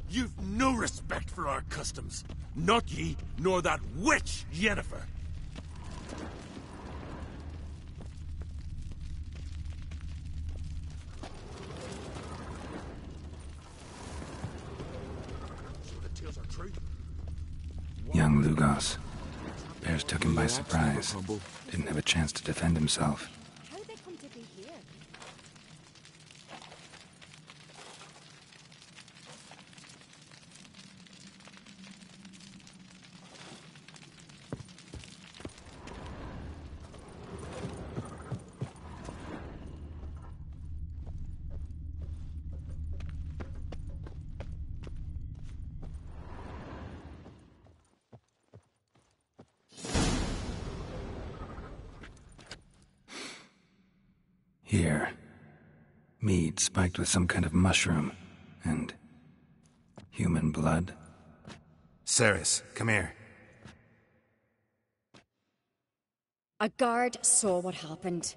You've no respect for our customs. Not ye, nor that witch, Yennefer. Young Lugos. Bears took him by surprise. Didn't have a chance to defend himself. How did they come to be here? Here. Mead spiked with some kind of mushroom. And... human blood. Cerys, come here. A guard saw what happened.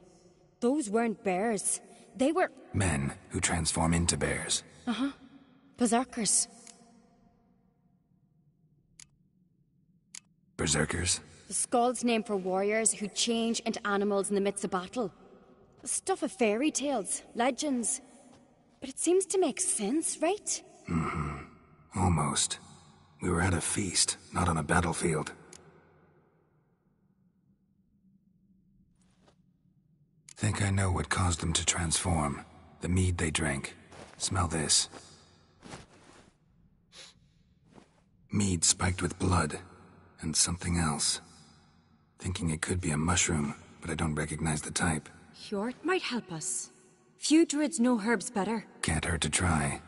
Those weren't bears. They were... Men who transform into bears. Uh-huh. Berserkers. Berserkers? The Skald's name for warriors who change into animals in the midst of battle. The stuff of fairy tales, legends. But it seems to make sense, right? Mm-hmm. Almost. We were at a feast, not on a battlefield. Think I know what caused them to transform. The mead they drank. Smell this. Mead spiked with blood. And something else. Thinking it could be a mushroom, but I don't recognize the type. Hjort might help us. Few druids know herbs better. Can't hurt to try.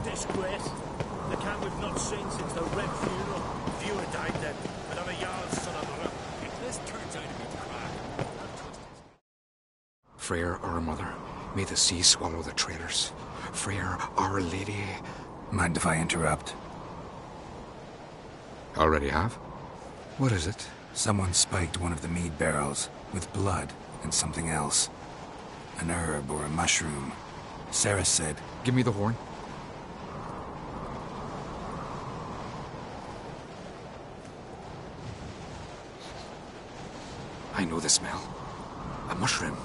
Disgrace. The camp we've not seen since the Red Funeral. Fewer died then, and on a Jarl's son another. If this turns out to be crap... Freyr, our mother, may the sea swallow the traitors. Freyr, our lady... Mind if I interrupt? Already have? What is it? Someone spiked one of the mead barrels. with blood and something else. An herb or a mushroom. Sarah said... Give me the horn. I know the smell. A mushroom.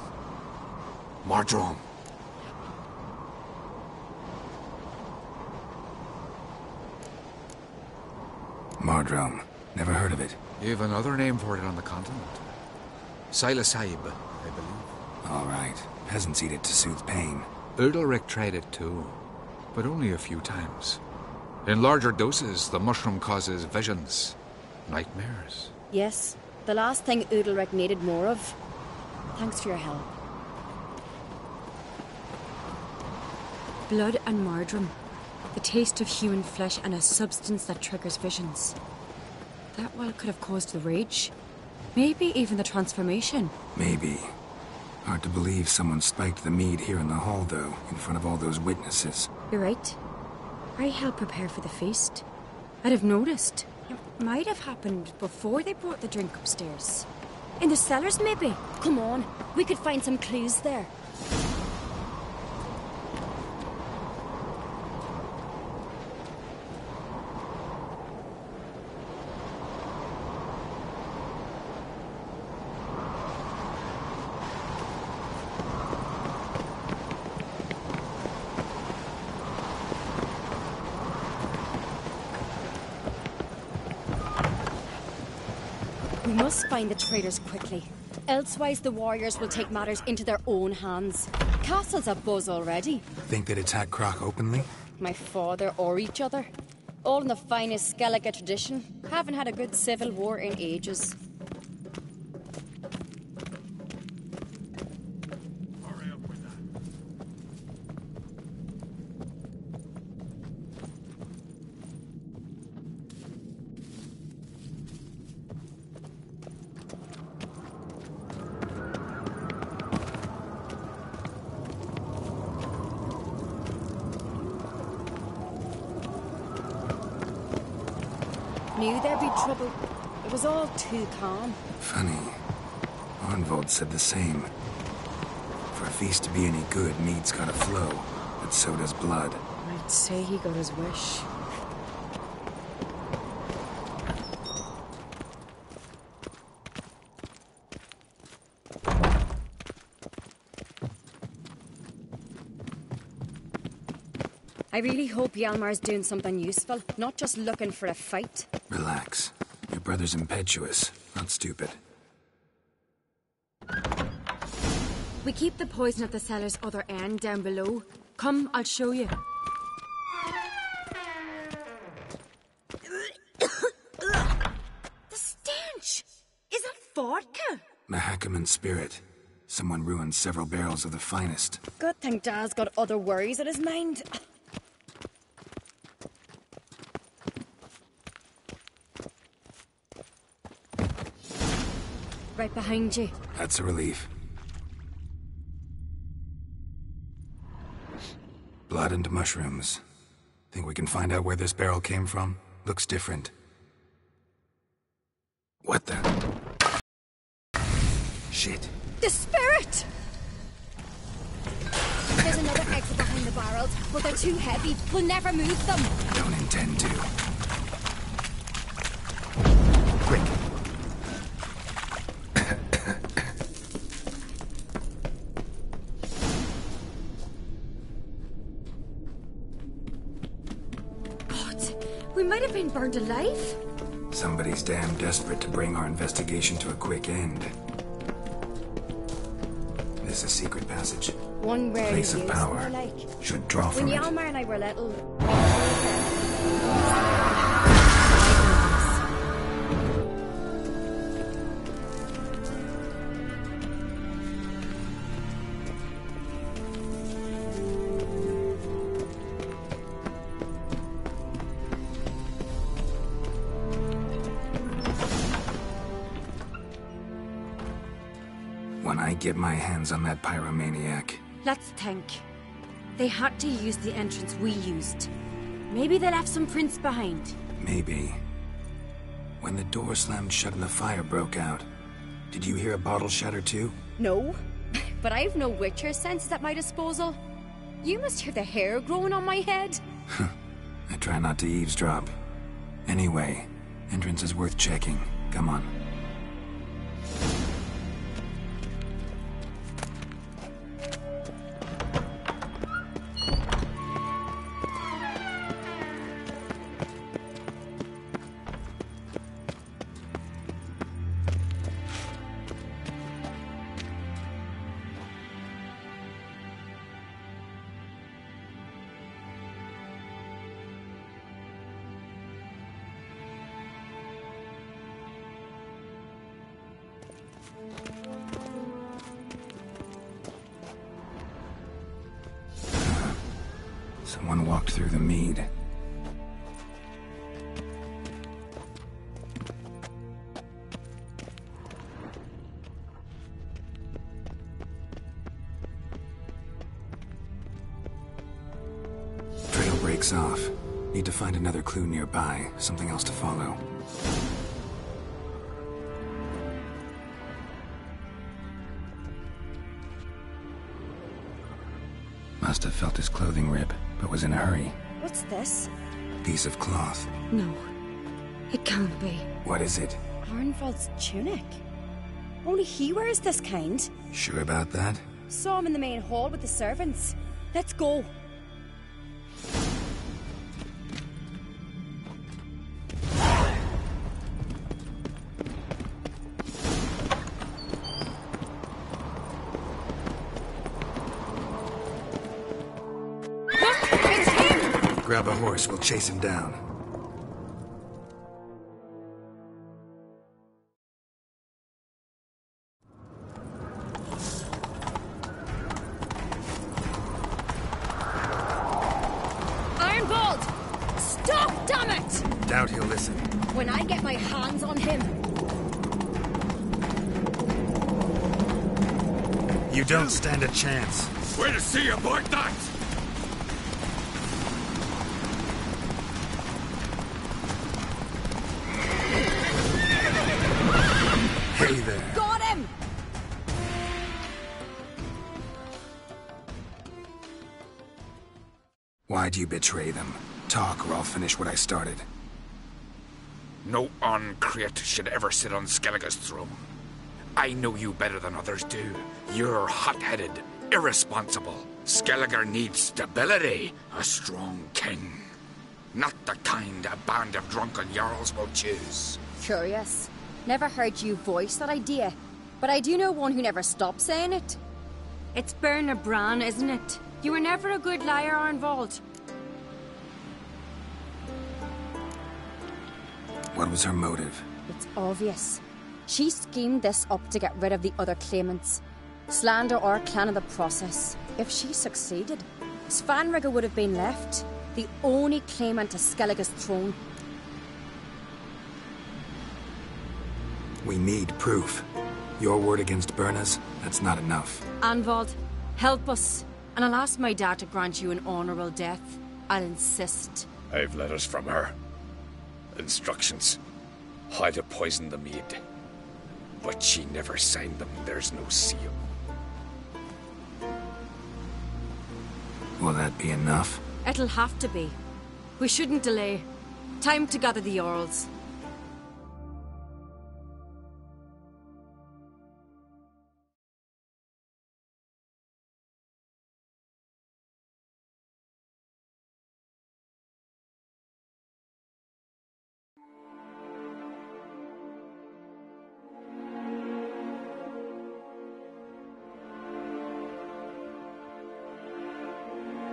Mardrome. Mardrome. Never heard of it. You've another name for it on the continent. Psilocybe, I believe. All right. Peasants eat it to soothe pain. Udalric tried it too, but only a few times. In larger doses, the mushroom causes visions, nightmares. Yes, the last thing Udalric needed more of. Thanks for your help. Blood and Mardrome. The taste of human flesh and a substance that triggers visions. That well could have caused the rage. Maybe even the transformation. Maybe. Hard to believe someone spiked the mead here in the hall, though, in front of all those witnesses. You're right. I helped prepare for the feast. I'd have noticed. It might have happened before they brought the drink upstairs. In the cellars, maybe. Come on, we could find some clues there. We must find the traitors quickly. Elsewise, the warriors will take matters into their own hands. Castle's abuzz already. Think they'd attack Croc openly? My father or each other. All in the finest Skellige tradition. Haven't had a good civil war in ages. Knew there'd be trouble. It was all too calm. Funny. Arnvold said the same. For a feast to be any good, mead's gotta flow, but so does blood. I'd say he got his wish. I really hope Hjalmar's doing something useful, not just looking for a fight. Relax. Your brother's impetuous, not stupid. We keep the poison at the cellar's other end, down below. Come, I'll show you. The stench! Is that vodka? Mahakaman spirit. Someone ruined several barrels of the finest. Good thing Dad's got other worries on his mind. Right behind you. That's a relief. Blood and mushrooms. Think we can find out where this barrel came from? Looks different. What the? Shit. The spirit! There's another exit behind the barrels, but they're too heavy. We'll never move them. Don't intend to. Quick. We might have been burned alive. Somebody's damn desperate to bring our investigation to a quick end. This is a secret passage. One rare Place of power. More like. Should draw from when it. Hjalmar and I were little. When I get my hands on that pyromaniac. Let's think. They had to use the entrance we used. Maybe they left some prints behind. Maybe. When the door slammed shut and the fire broke out, Did you hear a bottle shatter too? No, but I've no Witcher senses at my disposal. You must hear the hair growing on my head. I try not to eavesdrop. Anyway, entrance is worth checking. Come on. Someone walked through the mead. Trail breaks off. Need to find another clue nearby, something else to follow. Must have felt his clothing rip, but was in a hurry. What's this? Piece of cloth. No. It can't be. What is it? Arnvald's tunic. Only he wears this kind. Sure about that? Saw him in the main hall with the servants. Let's go. Grab a horse, we'll chase him down. Ironbolt! Stop, damn it! Doubt he'll listen. When I get my hands on him. You don't stand a chance. Way to see about that! Hey there. Got him! Why'd you betray them? Talk or I'll finish what I started. No Ancrete should ever sit on Skellige's throne. I know you better than others do. You're hot-headed, irresponsible. Skellige needs stability, a strong king. Not the kind a band of drunken jarls will choose. Curious. Never heard you voice that idea, but I do know one who never stopped saying it. It's Berna Bran, isn't it? You were never a good liar, Arnvald. What was her motive? It's obvious. She schemed this up to get rid of the other claimants. Slander our clan in the process. If she succeeded, Svanrige would have been left, the only claimant to Skellige's throne. We need proof. Your word against Berna's, that's not enough. Arnvald, help us. And I'll ask my dad to grant you an honourable death. I'll insist. I've letters from her. Instructions. How to poison the mead. But she never signed them. There's no seal. Will that be enough? It'll have to be. We shouldn't delay. Time to gather the Jarls.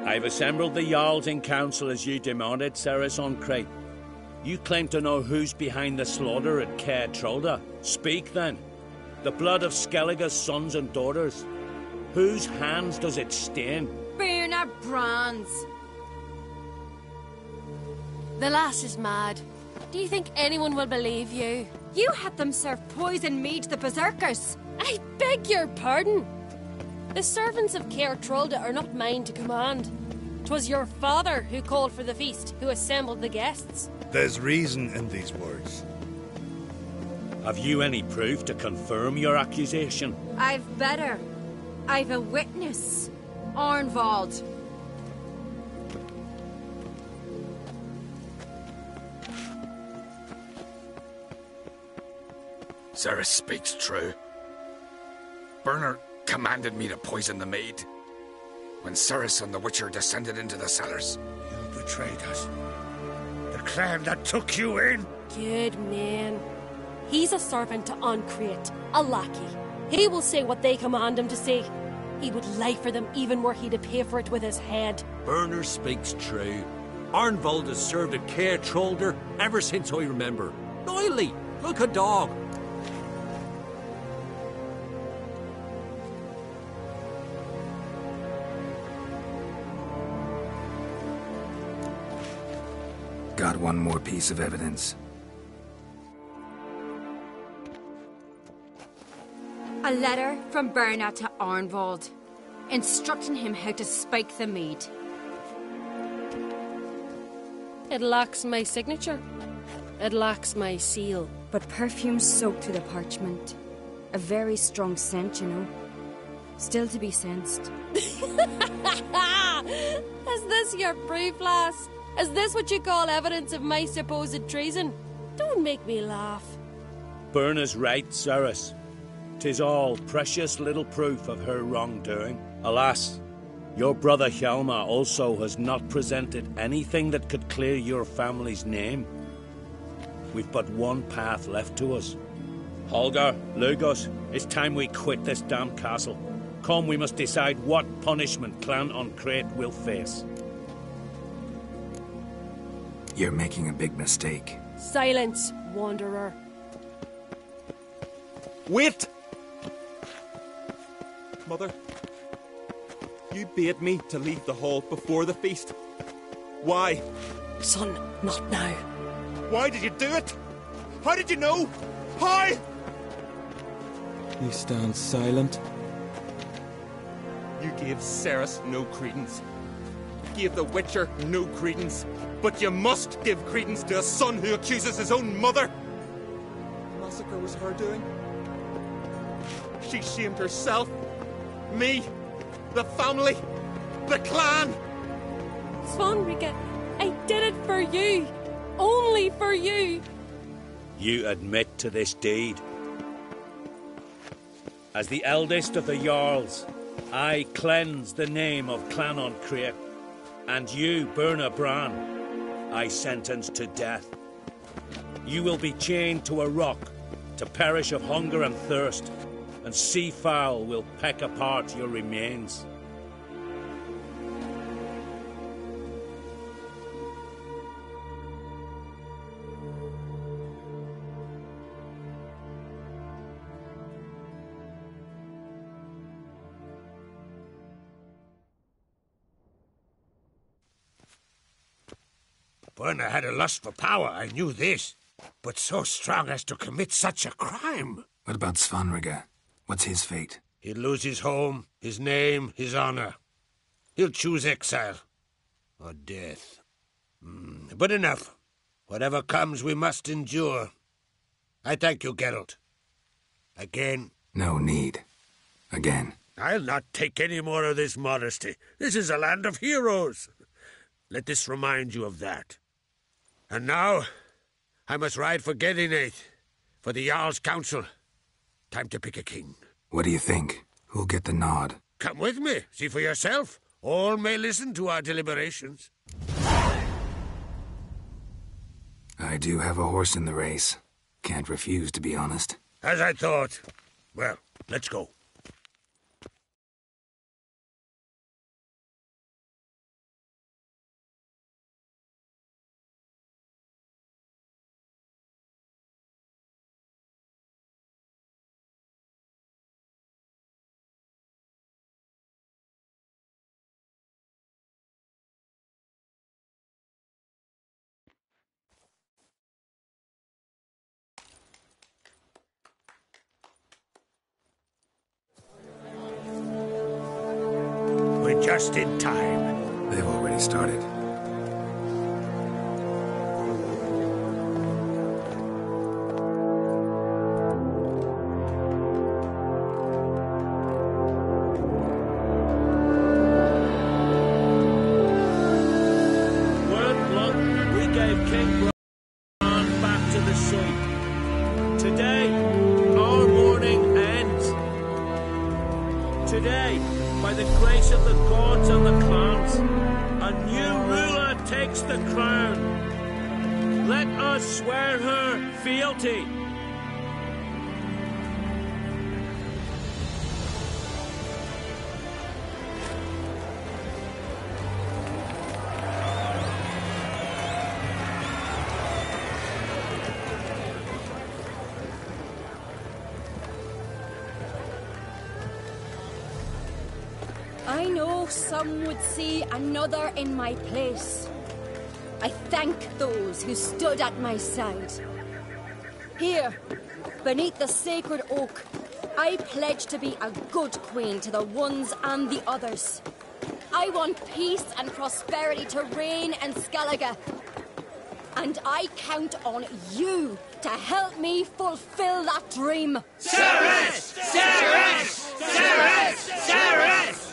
I've assembled the Jarls in council as you demanded, Cerys Ancrete. You claim to know who's behind the slaughter at Caer Trolda. Speak then. The blood of Skellige's sons and daughters. Whose hands does it stain? Berna Bran's. The lass is mad. Do you think anyone will believe you? You had them serve poison mead to the berserkers. I beg your pardon. The servants of Caer Trolda are not mine to command. 'Twas your father who called for the feast, who assembled the guests. There's reason in these words. Have you any proof to confirm your accusation? I've better. I've a witness. Arnvald. Cerys speaks true. Bernard commanded me to poison the maid. When Cerys and the Witcher descended into the cellars. You betrayed us. The clan that took you in. Good man. He's a servant to Ancrete, a lackey. He will say what they command him to say. He would lie for them even were he to pay for it with his head. Bernard speaks true. Arnvald has served a care trollder ever since I remember. Noily, like a dog. Got one more piece of evidence. A letter from Berna to Arnvald, instructing him how to spike the mead. It lacks my signature. It lacks my seal. But perfume soaked through the parchment. A very strong scent, you know. Still to be sensed. Is this your proof, lass? Is this what you call evidence of my supposed treason? Don't make me laugh. Berna's right, Cerys. 'Tis all precious little proof of her wrongdoing. Alas, your brother Hjalmar also has not presented anything that could clear your family's name. We've but one path left to us. Holger, Lugos, it's time we quit this damn castle. Come, we must decide what punishment Clan Ancrete will face. You're making a big mistake. Silence, wanderer. Wait! Mother, you bade me to leave the hall before the feast. Why? Son, not now. Why did you do it? How did you know? How? You stand silent. You gave Cerys no credence. Gave the Witcher no credence. But you must give credence to a son who accuses his own mother. The massacre was her doing. She shamed herself, me, the family, the clan. Svanrige, I did it for you. Only for you. You admit to this deed. As the eldest of the Jarls, I cleanse the name of Clan Ancrete, and you, Berna Bran, I sentence to death. You will be chained to a rock to perish of hunger and thirst, and sea fowl will peck apart your remains. Berna had a lust for power, I knew this. But so strong as to commit such a crime. What about Svanrige? What's his fate? He'll lose his home, his name, his honor. He'll choose exile. Or death. But enough. Whatever comes, we must endure. I thank you, Geralt. Again. No need. Again. I'll not take any more of this modesty. This is a land of heroes. Let this remind you of that. And now, I must ride for Gedinate, for the Jarl's Council. Time to pick a king. What do you think? Who'll get the nod? Come with me. See for yourself. All may listen to our deliberations. I do have a horse in the race. Can't refuse, to be honest. As I thought. Well, let's go. We're just in time. They've already started. drive King Bran back to the sea. Today, our mourning ends. Today, by the grace of the gods and the clans, a new ruler takes the crown. Let us swear her fealty. I know some would see another in my place. I thank those who stood at my side. Here, beneath the sacred oak, I pledge to be a good queen to the ones and the others. I want peace and prosperity to reign in Skellige. And I count on you to help me fulfill that dream. Cerys! Cerys! Cerys! Cerys!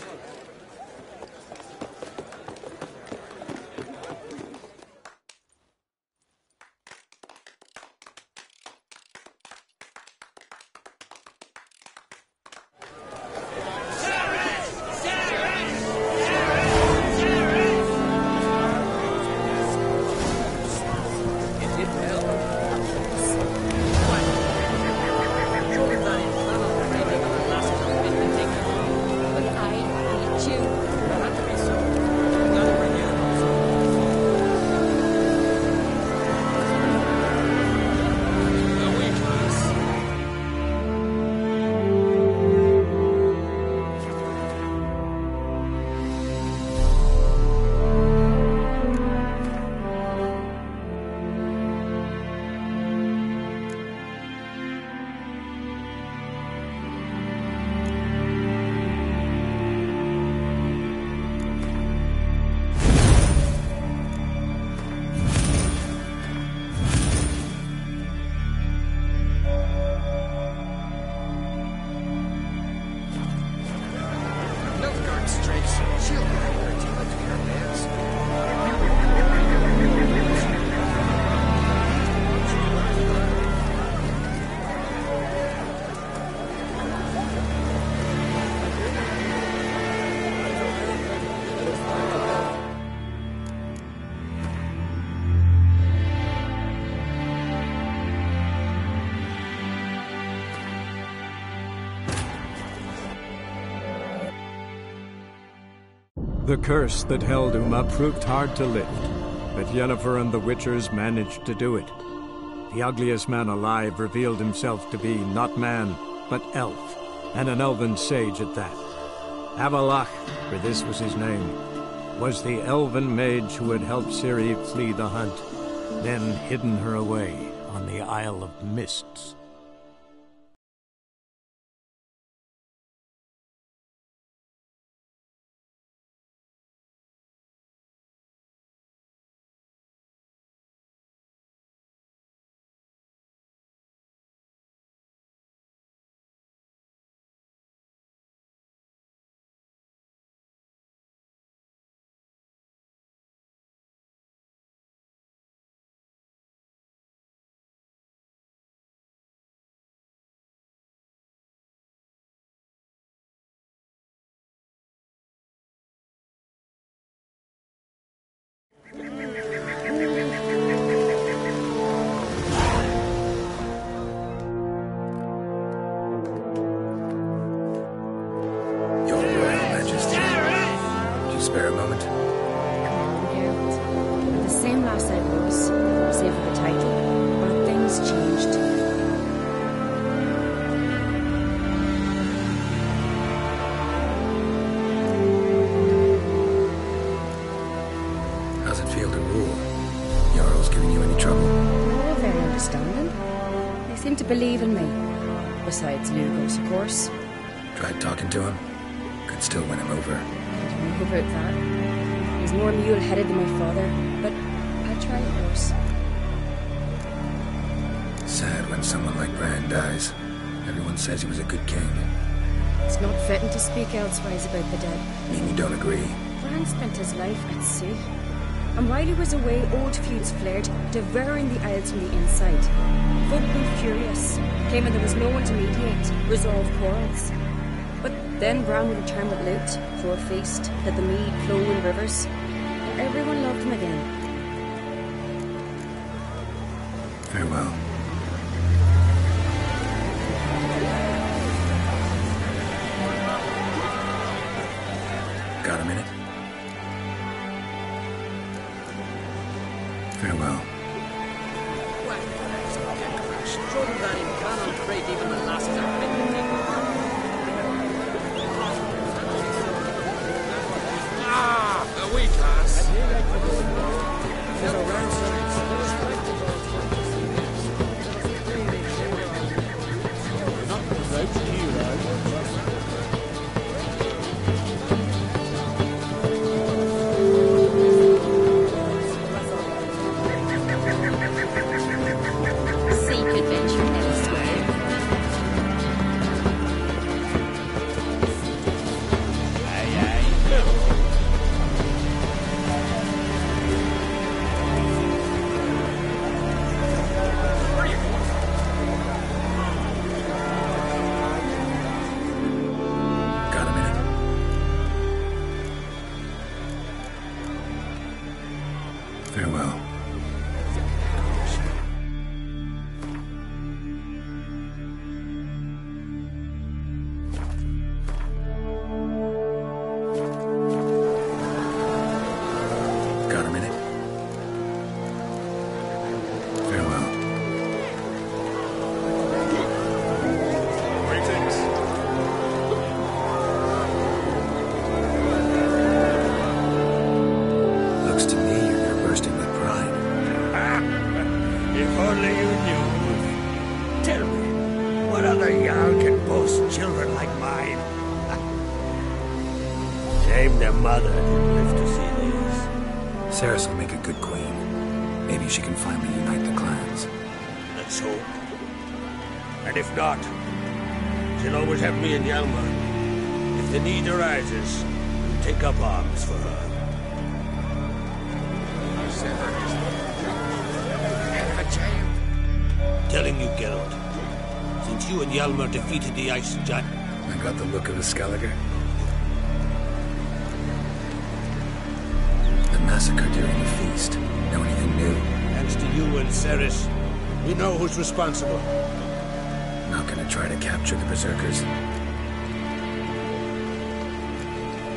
The curse that held Uma proved hard to lift, but Yennefer and the Witchers managed to do it. The ugliest man alive revealed himself to be not man, but elf, and an elven sage at that. Avallac'h, for this was his name, was the elven mage who had helped Ciri flee the hunt, then hidden her away on the Isle of Mists. Spare a moment? Come on, Geralt. You're the same lass I was, save for the title. But things changed. How's it feel to rule? Jarl's giving you any trouble? Oh, very understanding. They seem to believe in me. Besides Lugos, of course. Tried talking to him? Could still win him over. I don't know about that. He's more mule-headed than my father, but I'll try it worse. Sad when someone like Bran dies. Everyone says he was a good king. It's not fitting to speak elsewise about the dead. Mean you don't agree? Bran spent his life at sea. And while he was away, old feuds flared, devouring the Isles from the inside. Folk grew furious, claiming there was no one to mediate, resolve quarrels. But then Bran would return with loot, throw a feast, let the mead flow in rivers, and everyone loved him again. Farewell. Got a minute? Farewell. Even the lasses are fit to take over. A wee class. Seek adventure elsewhere. Got a minute? Farewell. Got a minute? Farewell. Greetings. Looks to me you're bursting with pride. If only you knew. Tell me, what other Jarl can boast children like mine? Shame their mother didn't live to see these. Cerys will make a good queen. Maybe she can finally unite the clans. Let's hope. And if not, she'll always have me and Hjalmar. If the need arises, we'll take up arms for her. Telling you, Geralt, since you and Hjalmar defeated the Ice Giant... I got the look of a Skelliger. The massacre during the feast. Know anything new? Thanks to you and Cerys, we know who's responsible. Not gonna try to capture the Berserkers.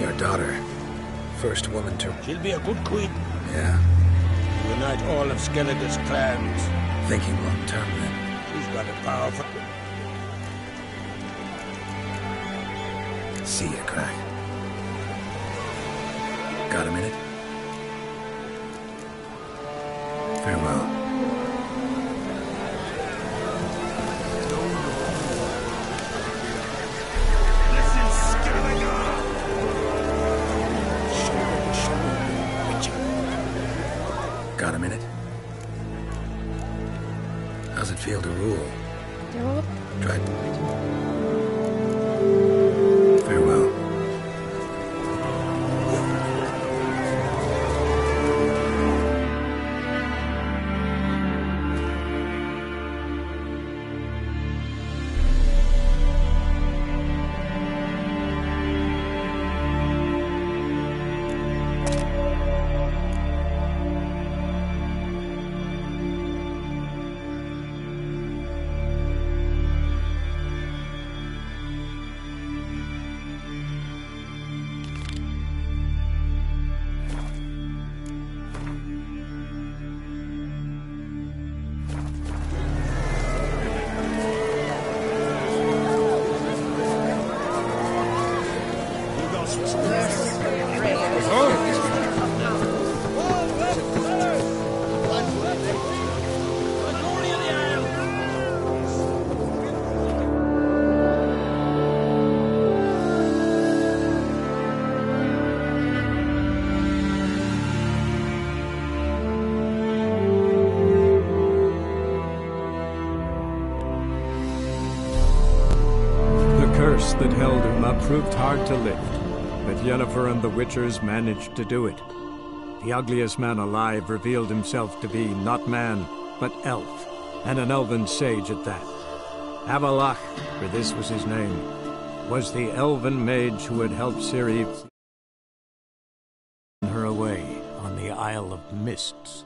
Your daughter. First woman to... She'll be a good queen. Yeah? Unite all of Skellige's clans. Thinking long term, then. She's got a powerful... See ya, Craig. Got a minute? Farewell. This is Skellige! Got a minute? How's it feel to rule? Try... Farewell. That held Uma proved hard to lift, but Yennefer and the Witchers managed to do it. the ugliest man alive revealed himself to be not man, but elf, and an elven sage at that. Avallac'h, for this was his name, was the elven mage who had helped Ciri her away on the Isle of Mists.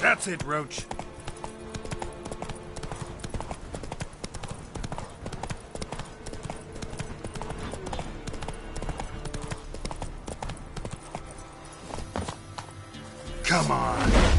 That's it, Roach. Come on.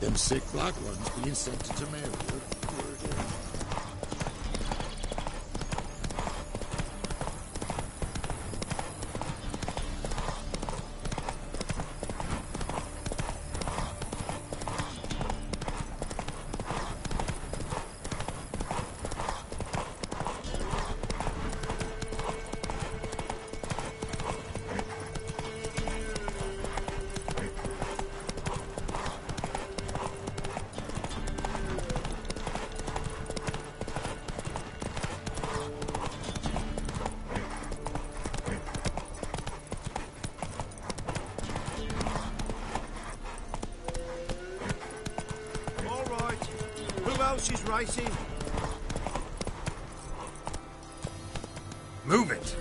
Them sick black ones being sent to Temeria. Horses racing. Move it!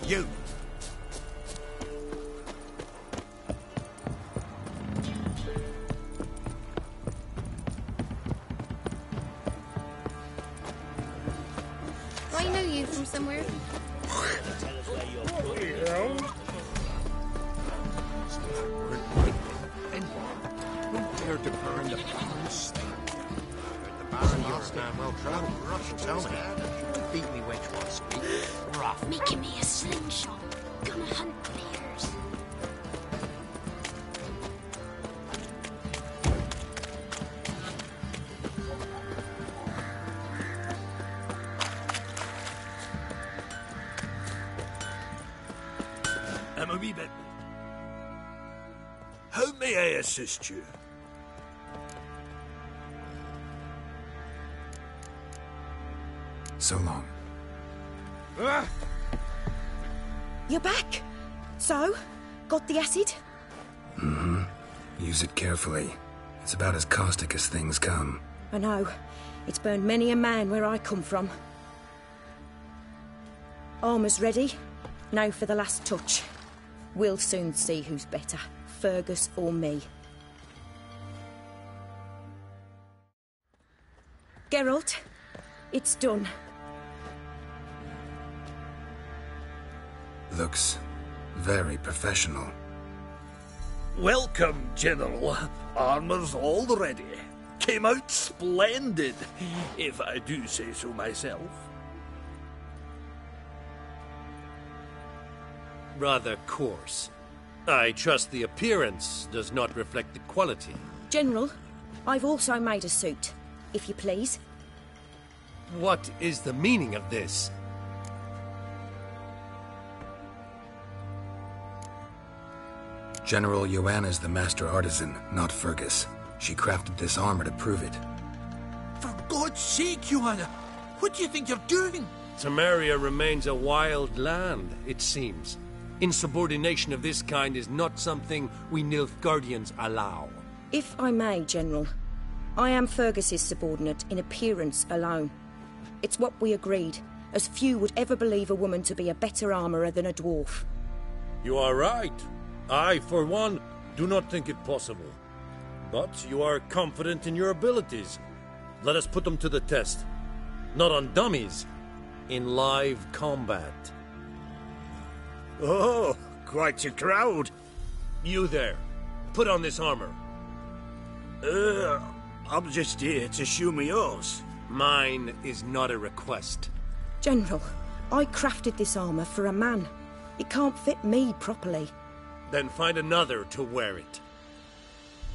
You. I know you from somewhere. Don't dare to burn the barns. The Baron, you're a man well travelled. Rush, tell me. Beat me wench once. Speak. Rough. Making me a slingshot. Gonna hunt bears. I'm a wee bit. How may I assist you? So long. You're back. So, got the acid? Mm-hmm. Use it carefully. It's about as caustic as things come. I know. It's burned many a man where I come from. Armour's ready. Now for the last touch. We'll soon see who's better, Fergus or me. Geralt, it's done. Looks very professional. Welcome, General. Armour's all ready. Came out splendid, if I do say so myself. Rather coarse. I trust the appearance does not reflect the quality. General, I've also made a suit, if you please. What is the meaning of this? General Joanna's the master artisan, not Fergus. She crafted this armor to prove it. For God's sake, Joanna! What do you think you're doing? Temeria remains a wild land, it seems. Insubordination of this kind is not something we Nilfgaardians allow. If I may, General, I am Fergus's subordinate in appearance alone. It's what we agreed, as few would ever believe a woman to be a better armourer than a dwarf. You are right. I, for one, do not think it possible. But you are confident in your abilities. Let us put them to the test. Not on dummies, in live combat. Oh, quite a crowd. You there, put on this armor. I'm just here to show me yours. Mine is not a request. General, I crafted this armour for a man. It can't fit me properly. Then find another to wear it.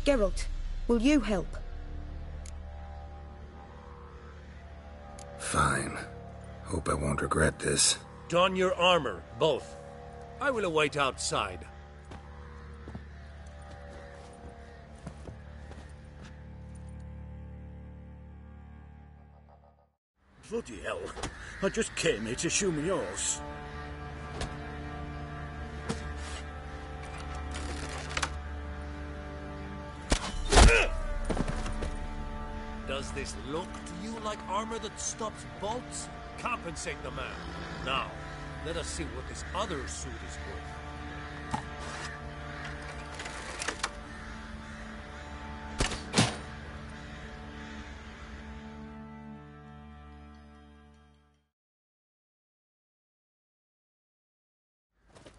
Geralt, will you help? Fine. Hope I won't regret this. Don your armor, both. I will await outside. Bloody hell. I just came here to show me yours. Does this look to you like armor that stops bolts? Compensate the man. Now, let us see what this other suit is worth.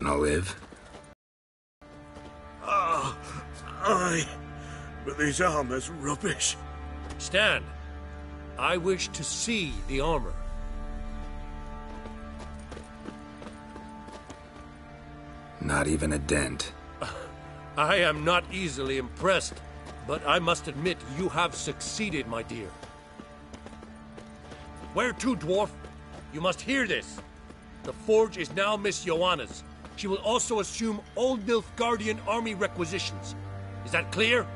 I'll live. Aye. But this armor's rubbish. Stand. I wish to see the armor. Not even a dent. I am not easily impressed, but I must admit you have succeeded, my dear. Where to, dwarf? You must hear this. The forge is now Miss Joanna's. she will also assume Old Nilfgaardian army requisitions. Is that clear?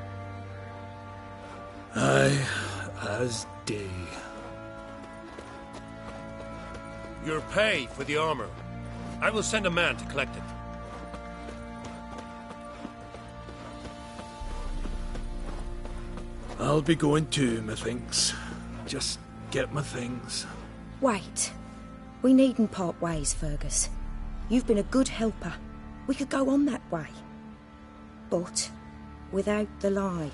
Aye, as day. Your pay for the armor. I will send a man to collect it. I'll be going too, methinks. Just get my things. Wait. We needn't part ways, Fergus. You've been a good helper. We could go on that way. But without the lie.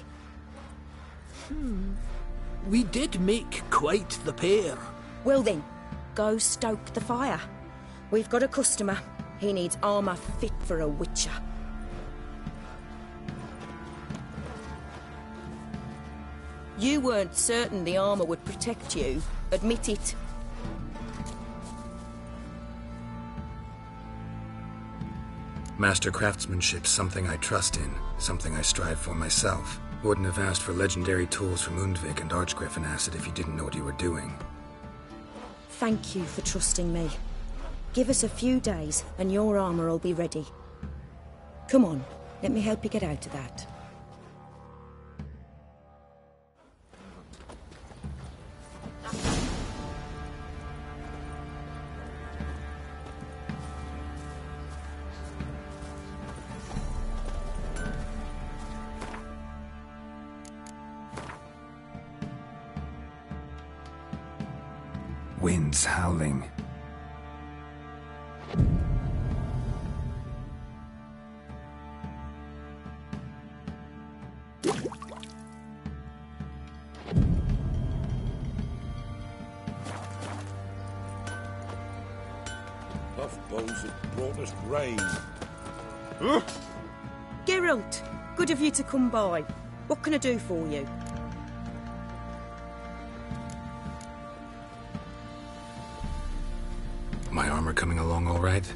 We did make quite the pair. Well then, go stoke the fire. We've got a customer. He needs armour fit for a witcher. You weren't certain the armour would protect you. Admit it. Master craftsmanship's something I trust in, something I strive for myself. Wouldn't have asked for legendary tools from Undvik and Archgriffin Acid if you didn't know what you were doing. Thank you for trusting me. Give us a few days and your armour will be ready. Come on, let me help you get out of that. Winds howling. Tough bows have brought us rain. Geralt, good of you to come by. What can I do for you? My armor coming along all right?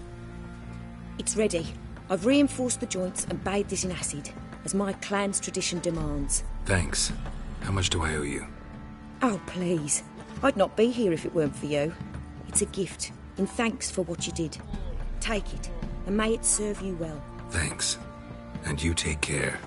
It's ready. I've reinforced the joints and bathed it in acid, as my clan's tradition demands. Thanks. How much do I owe you? Oh, please. I'd not be here if it weren't for you. It's a gift, in thanks for what you did. Take it, and may it serve you well. Thanks. And you take care.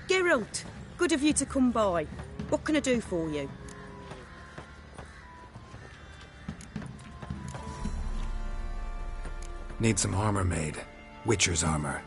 Geralt, good of you to come by. What can I do for you? Need some armor made. Witcher's armor.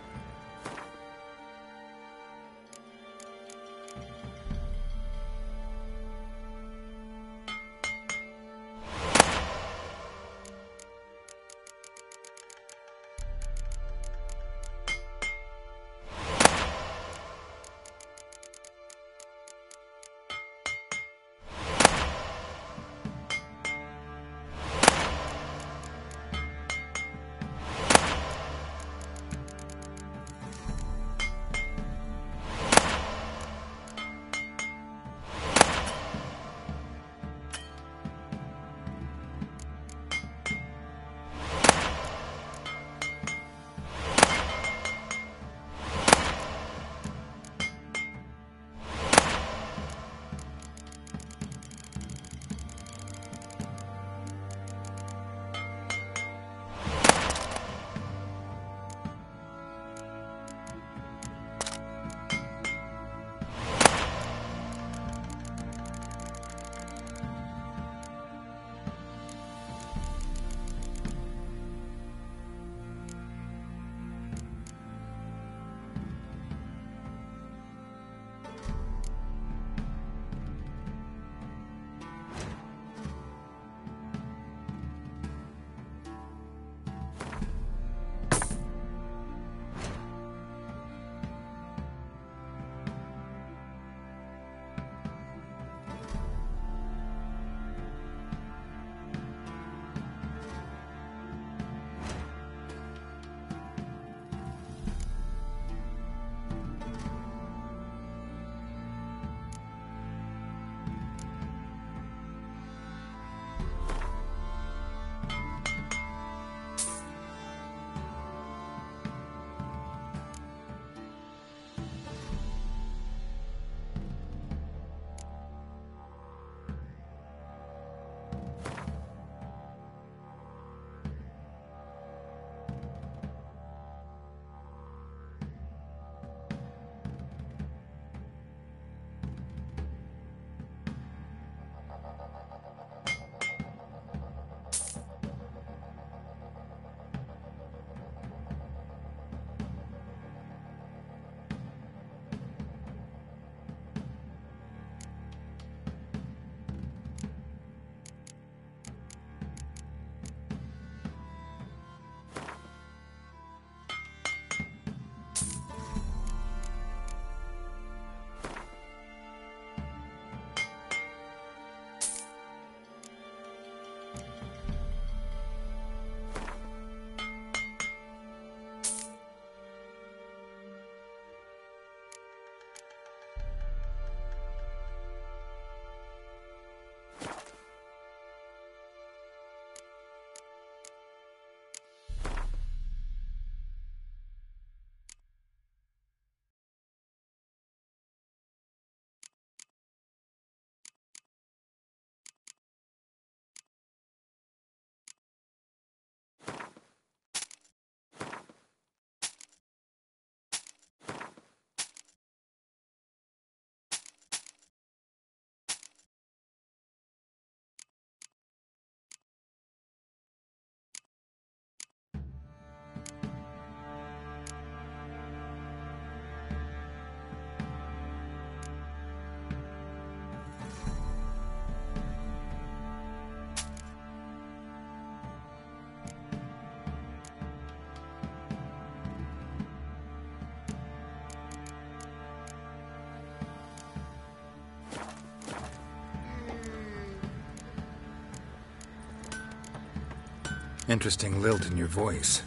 Interesting lilt in your voice.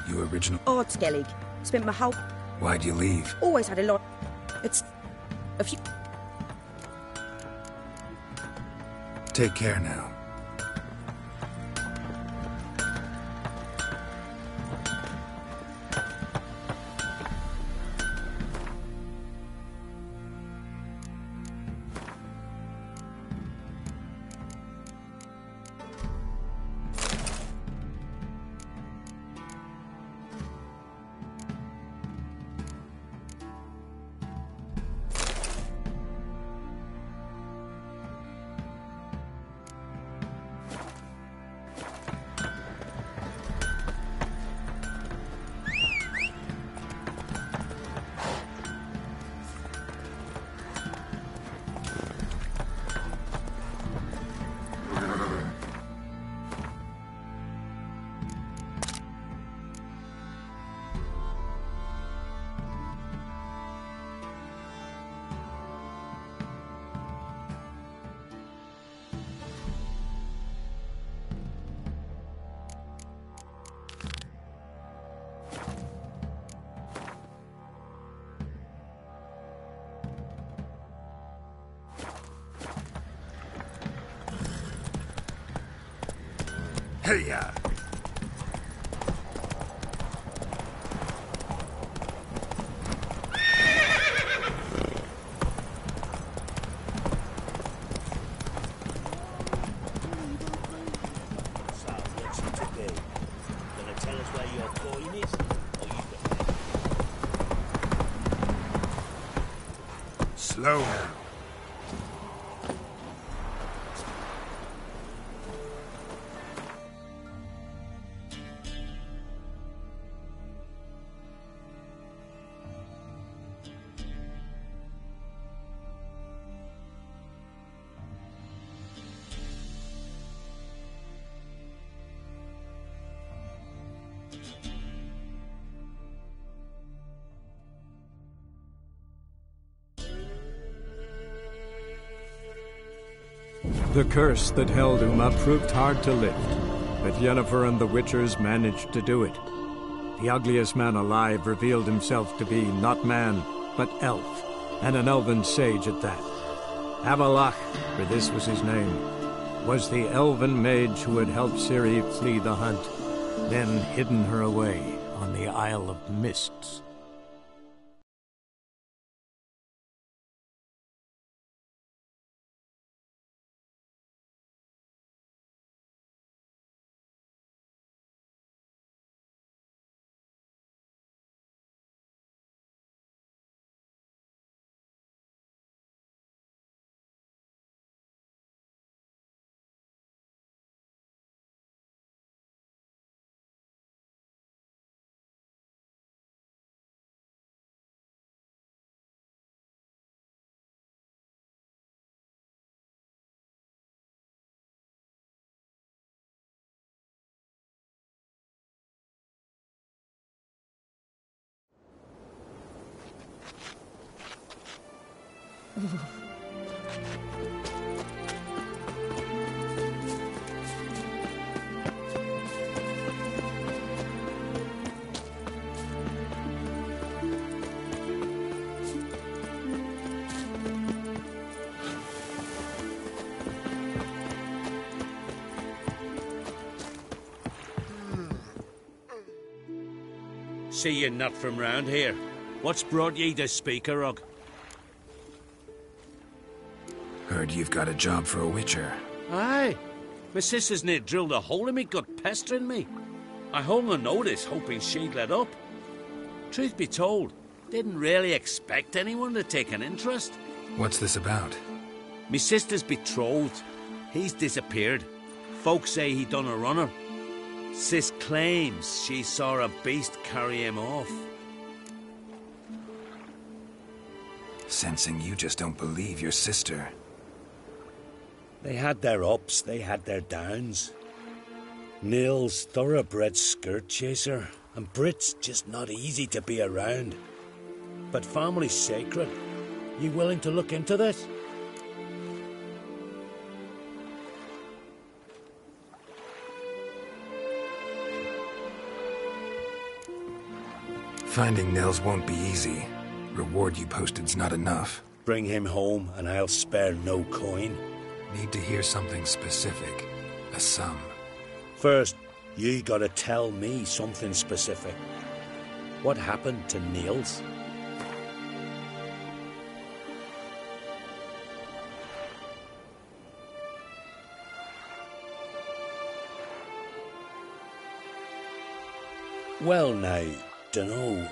You original... Ard Skellig. Spent my whole... Why'd you leave? Always had a lot... It's... a few... Take care now. Hey-ya! Slow now. The curse that held Uma proved hard to lift, but Yennefer and the Witchers managed to do it. The ugliest man alive revealed himself to be not man, but elf, and an elven sage at that. Avalach, for this was his name, was the elven mage who had helped Ciri flee the hunt, then hidden her away on the Isle of Mists. See you not from round here. What's brought ye to Speakerog? Heard you've got a job for a witcher. Aye. My sister's near drilled a hole in me, gut pestering me. I hung a notice, hoping she'd let up. Truth be told, didn't really expect anyone to take an interest. What's this about? Me sister's betrothed. He's disappeared. Folks say he done a runner. Sis claims she saw a beast carry him off. Sensing you just don't believe your sister. They had their ups, they had their downs. Nils, thoroughbred skirt chaser, and Brit's just not easy to be around. But family's sacred. You willing to look into this? Finding Nils won't be easy. Reward you posted's not enough. Bring him home and I'll spare no coin. Need to hear something specific. A sum. First, you gotta tell me something specific. What happened to Nils? Well now, dunno,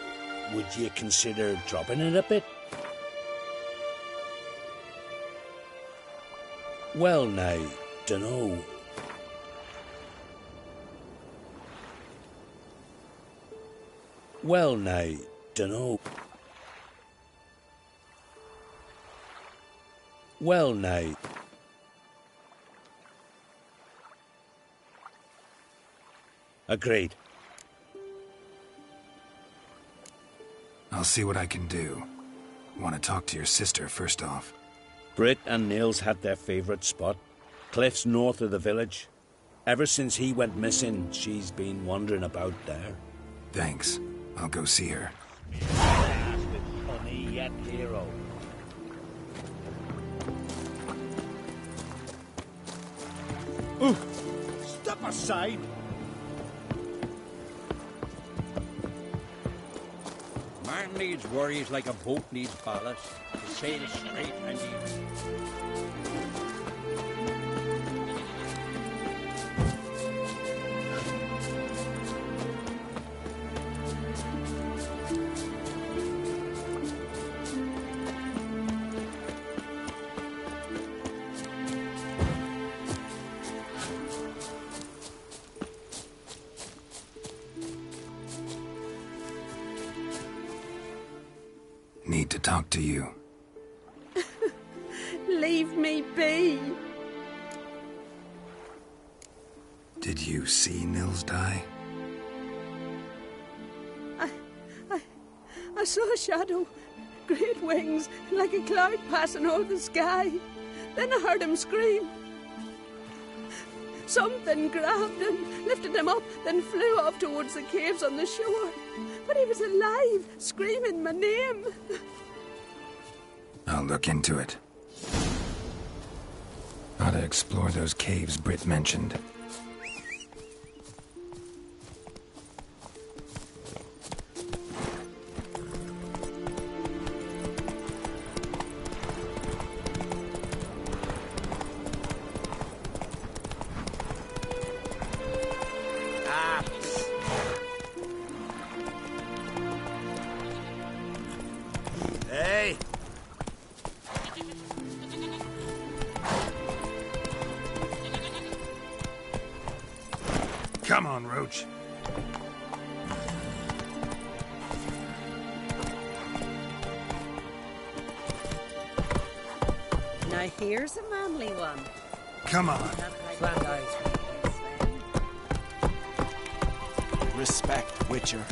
would you consider dropping it a bit? Well now, dunno. Well now, dunno. Well now. Agreed. I'll see what I can do. Want to talk to your sister first off. Britt and Nils had their favourite spot. Cliffs north of the village. Ever since he went missing, she's been wandering about there. Thanks. I'll go see her. Funny yet hero. Ooh! Step aside! Man needs worries like a boat needs ballast. To sail straight and even. Need to talk to you. Leave me be. Did you see Nils die? I saw a shadow, great wings, like a cloud passing over the sky. Then I heard him scream. Something grabbed him, lifted him up, then flew off towards the caves on the shore. But he was alive, screaming my name. I'll look into it. Ought to explore those caves Britt mentioned. Hey! Come on, Roach. Now here's a manly one. Come on. Flat eyes. Respect, Witcher.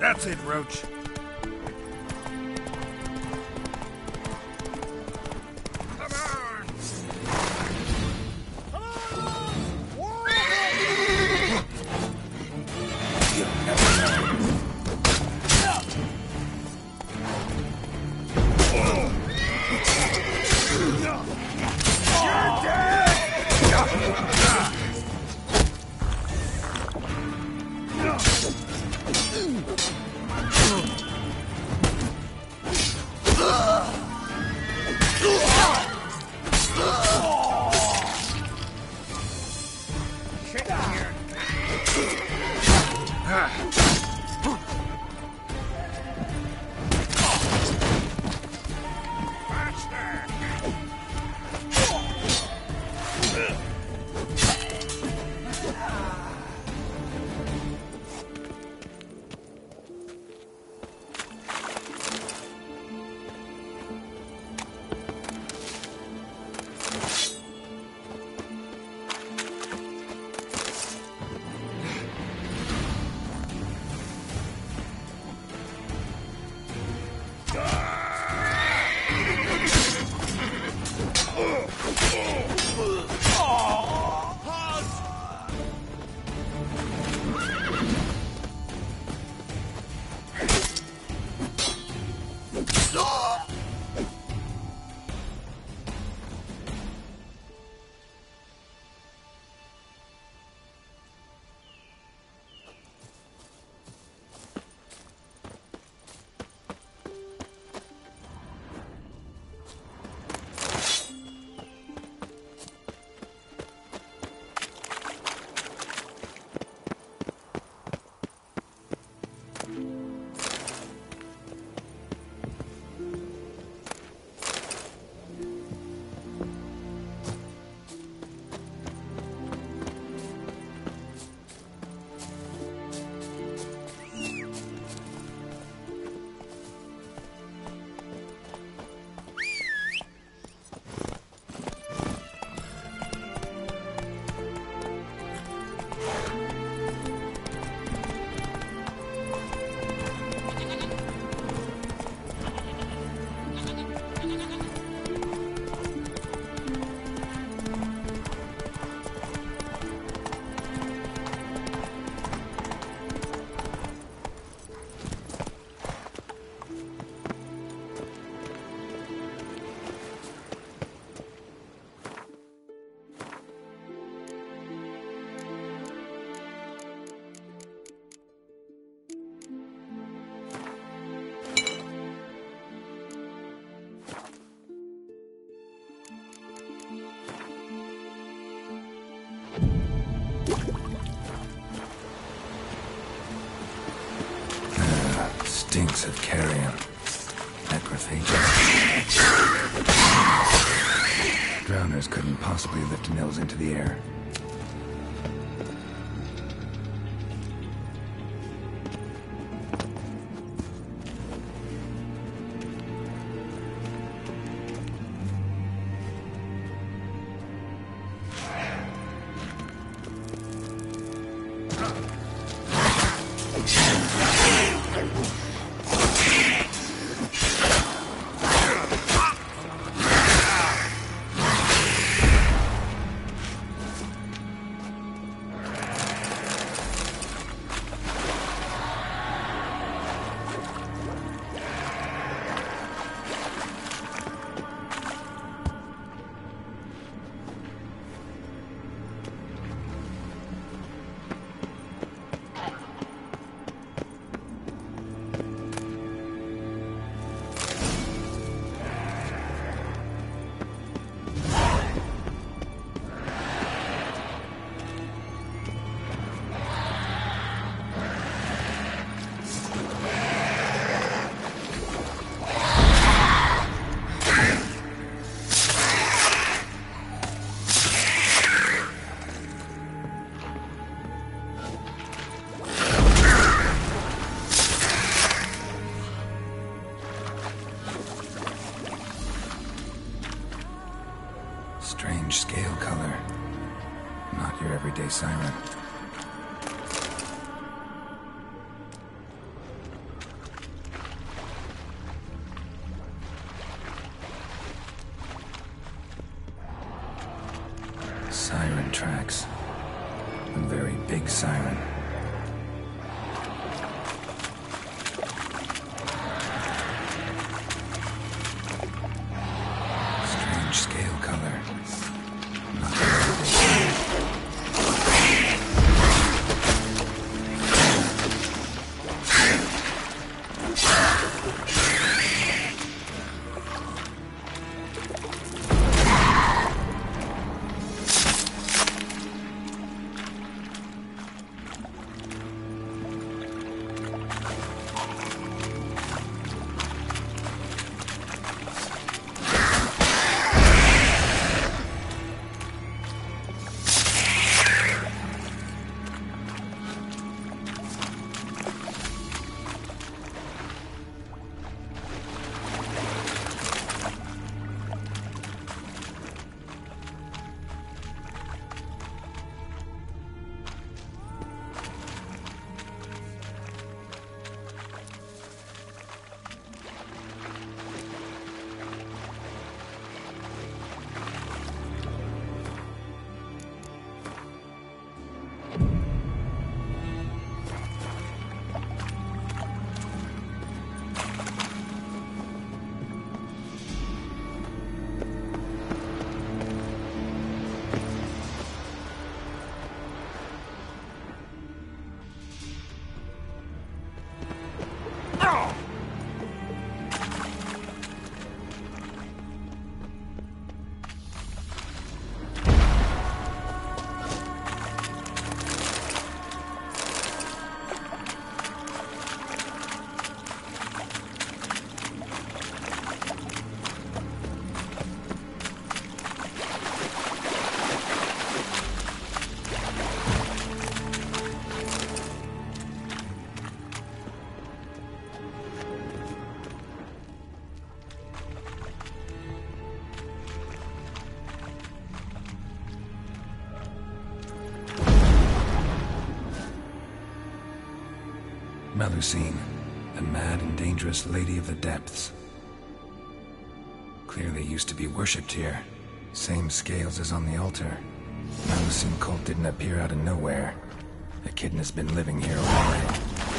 That's it, Roach. stinks of carrion. Necrophagus. Drowners couldn't possibly lift Nils into the air. Strange scale color. Not your everyday siren. Siren tracks. A very big siren. Strange scale color. Not Melusine, the mad and dangerous Lady of the Depths. Clearly used to be worshipped here. Same scales as on the altar. Melusine cult didn't appear out of nowhere. Echidna's been living here a while.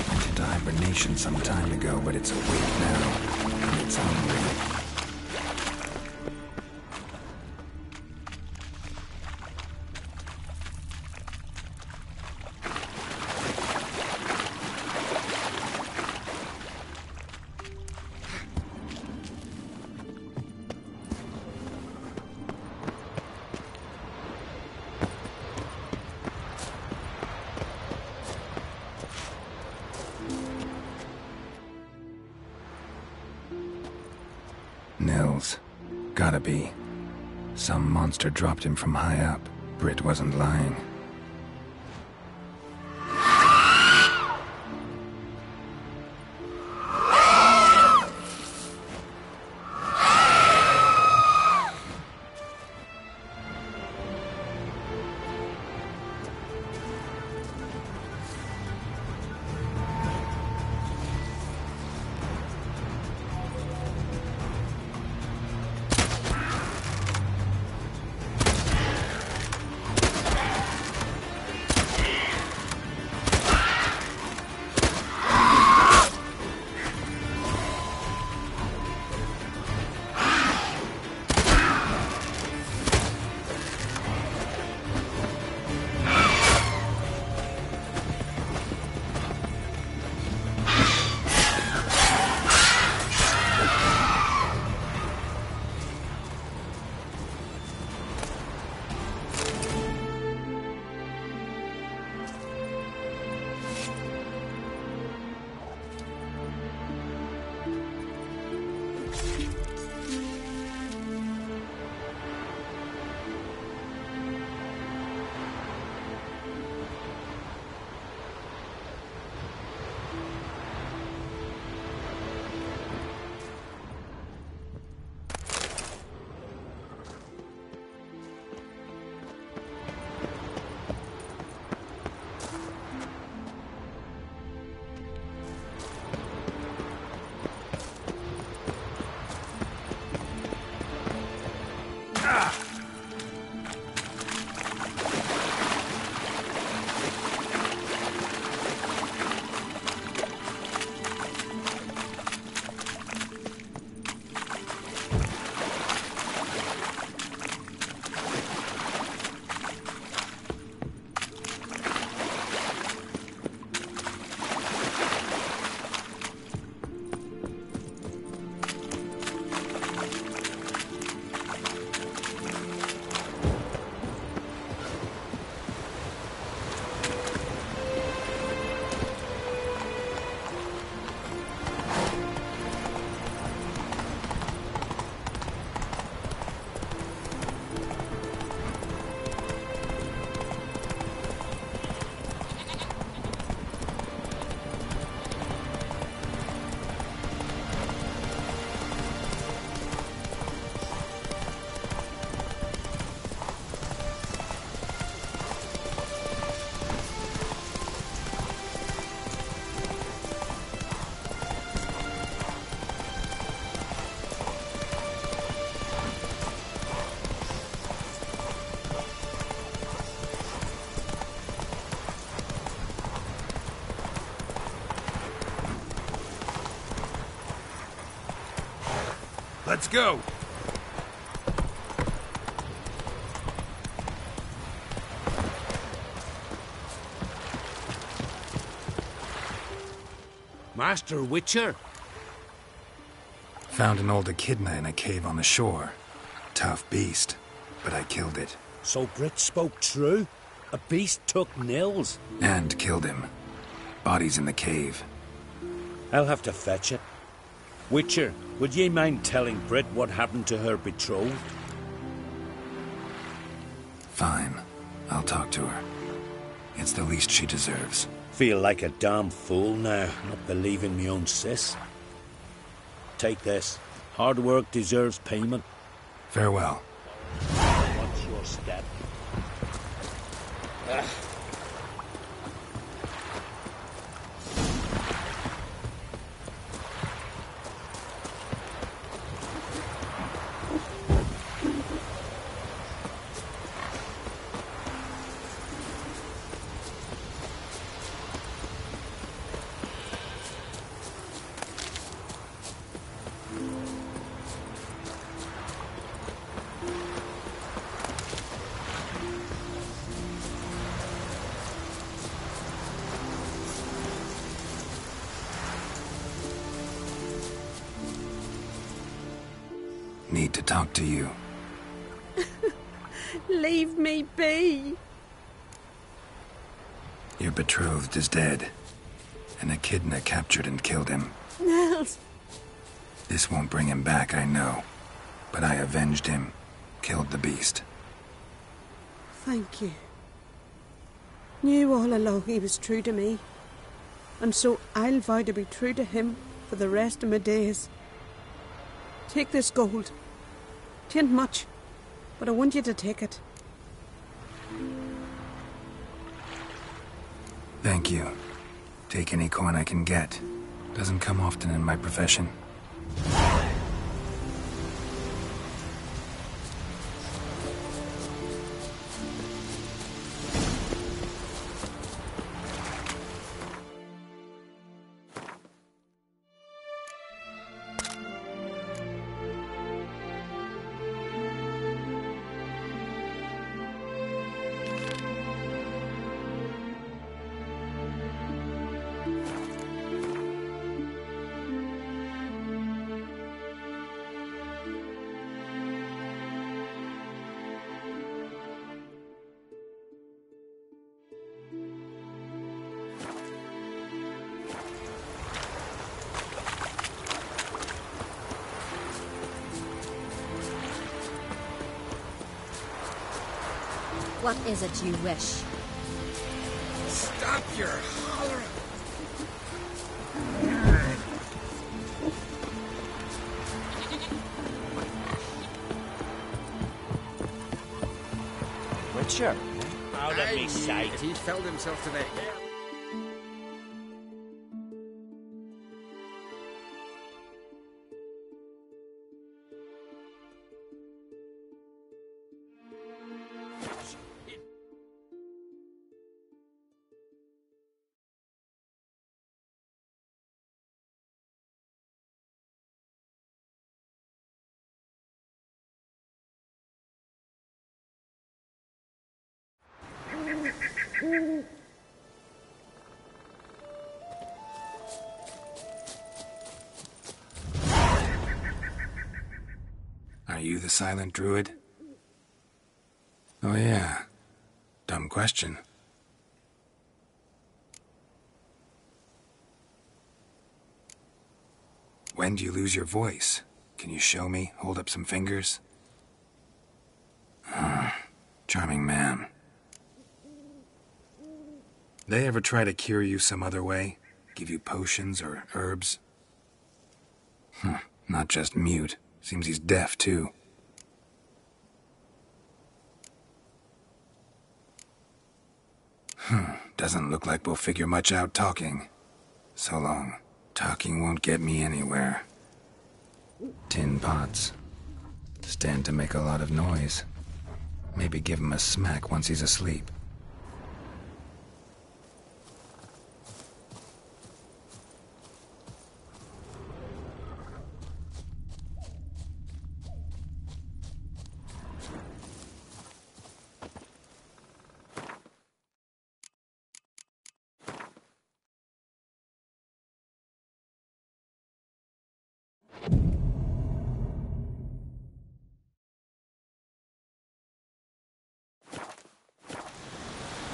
Went into hibernation some time ago, but it's awake now. And it's hungry. Nils. Gotta be. Some monster dropped him from high up. Britt wasn't lying. Let's go! Master Witcher? Found an old echidna in a cave on the shore. Tough beast, but I killed it. So Britt spoke true? A beast took Nils? And killed him. Body's in the cave. I'll have to fetch it. Witcher, would ye mind telling Britt what happened to her betrothed? Fine. I'll talk to her. It's the least she deserves. Feel like a damn fool now, not believing me own sis. Take this. Hard work deserves payment. Farewell. Watch your step. Need to talk to you. Leave me be. Your betrothed is dead. An echidna captured and killed him. Nils. This won't bring him back, I know. but I avenged him, killed the beast. Thank you. Knew all along he was true to me, and so I'll vow to be true to him for the rest of my days. Take this gold. 'Tain't much, but I want you to take it. Thank you. Take any coin I can get. Doesn't come often in my profession. What is it you wish? Stop your hollering! Witcher? Out of me sight. He felled himself today. Are you the silent druid? Oh yeah. Dumb question. When do you lose your voice? Can you show me? Hold up some fingers? Charming man. They ever try to cure you some other way? Give you potions or herbs? Not just mute. Seems he's deaf, too. Doesn't look like we'll figure much out talking. So long. Talking won't get me anywhere. Tin pots. Stand to make a lot of noise. Maybe give him a smack once he's asleep.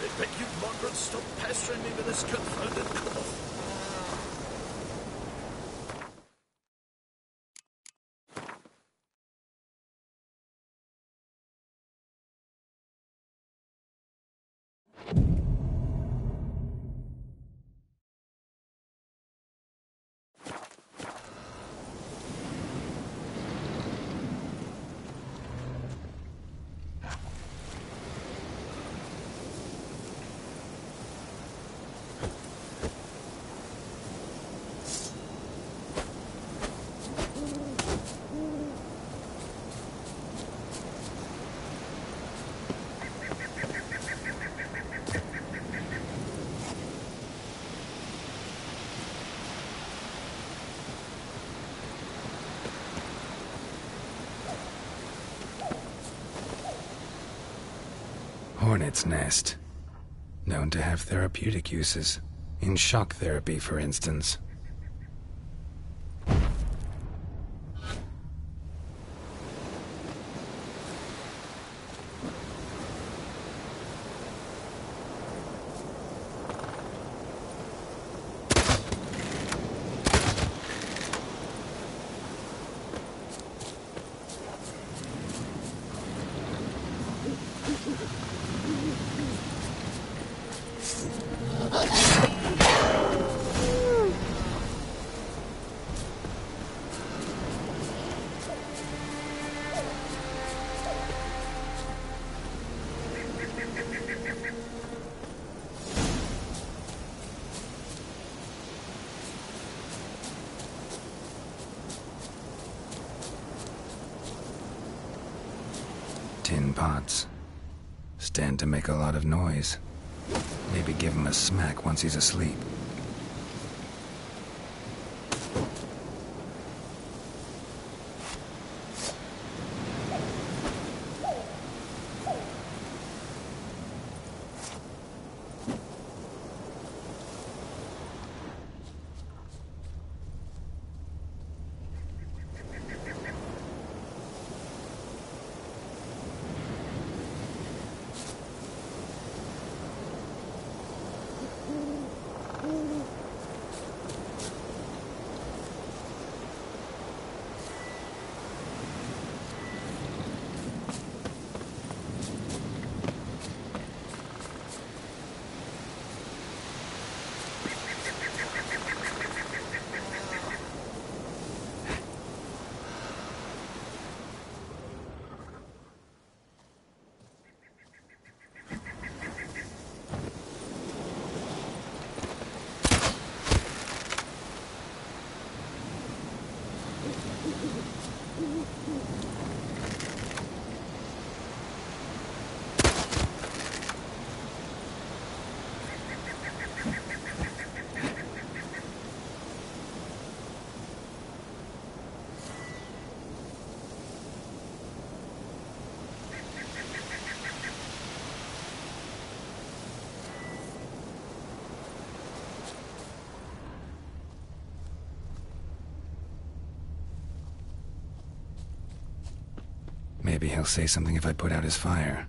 I beg you, Margaret, stop pestering me with this confounded cough. Hornet's nest. Known to have therapeutic uses. In shock therapy, for instance. pots. Stand to make a lot of noise. Maybe give him a smack once he's asleep. Maybe he'll say something if I put out his fire.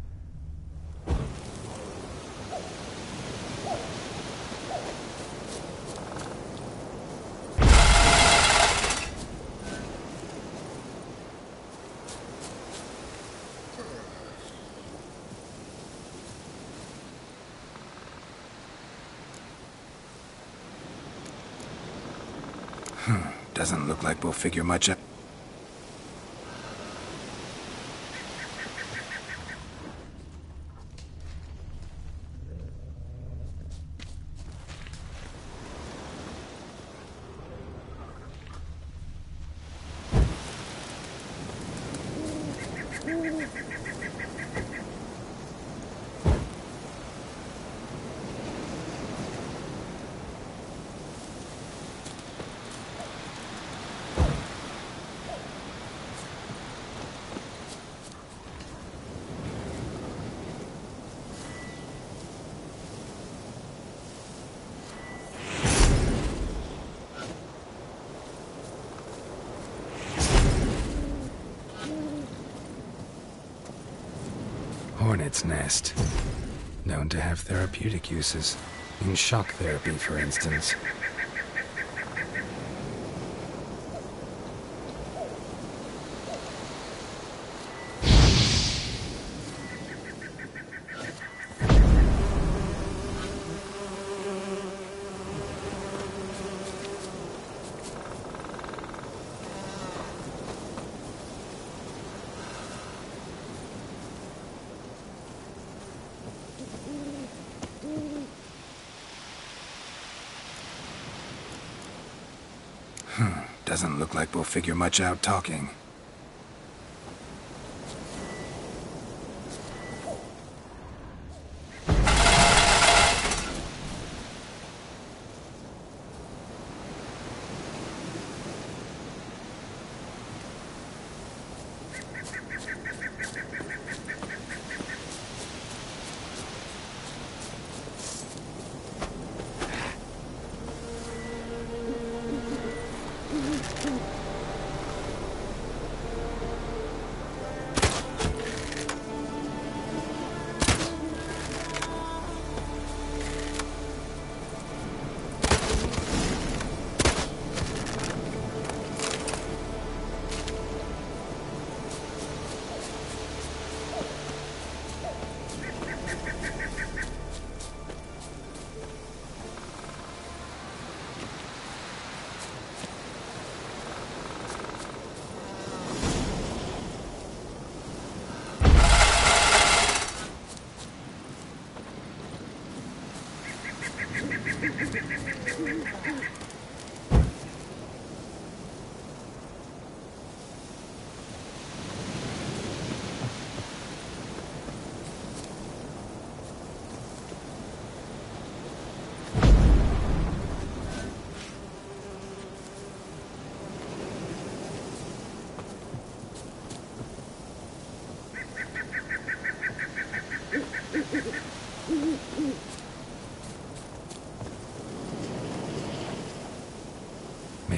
Doesn't look like we'll figure much out. Hornet's nest. Known to have therapeutic uses. In shock therapy, for instance. Doesn't look like we'll figure much out talking.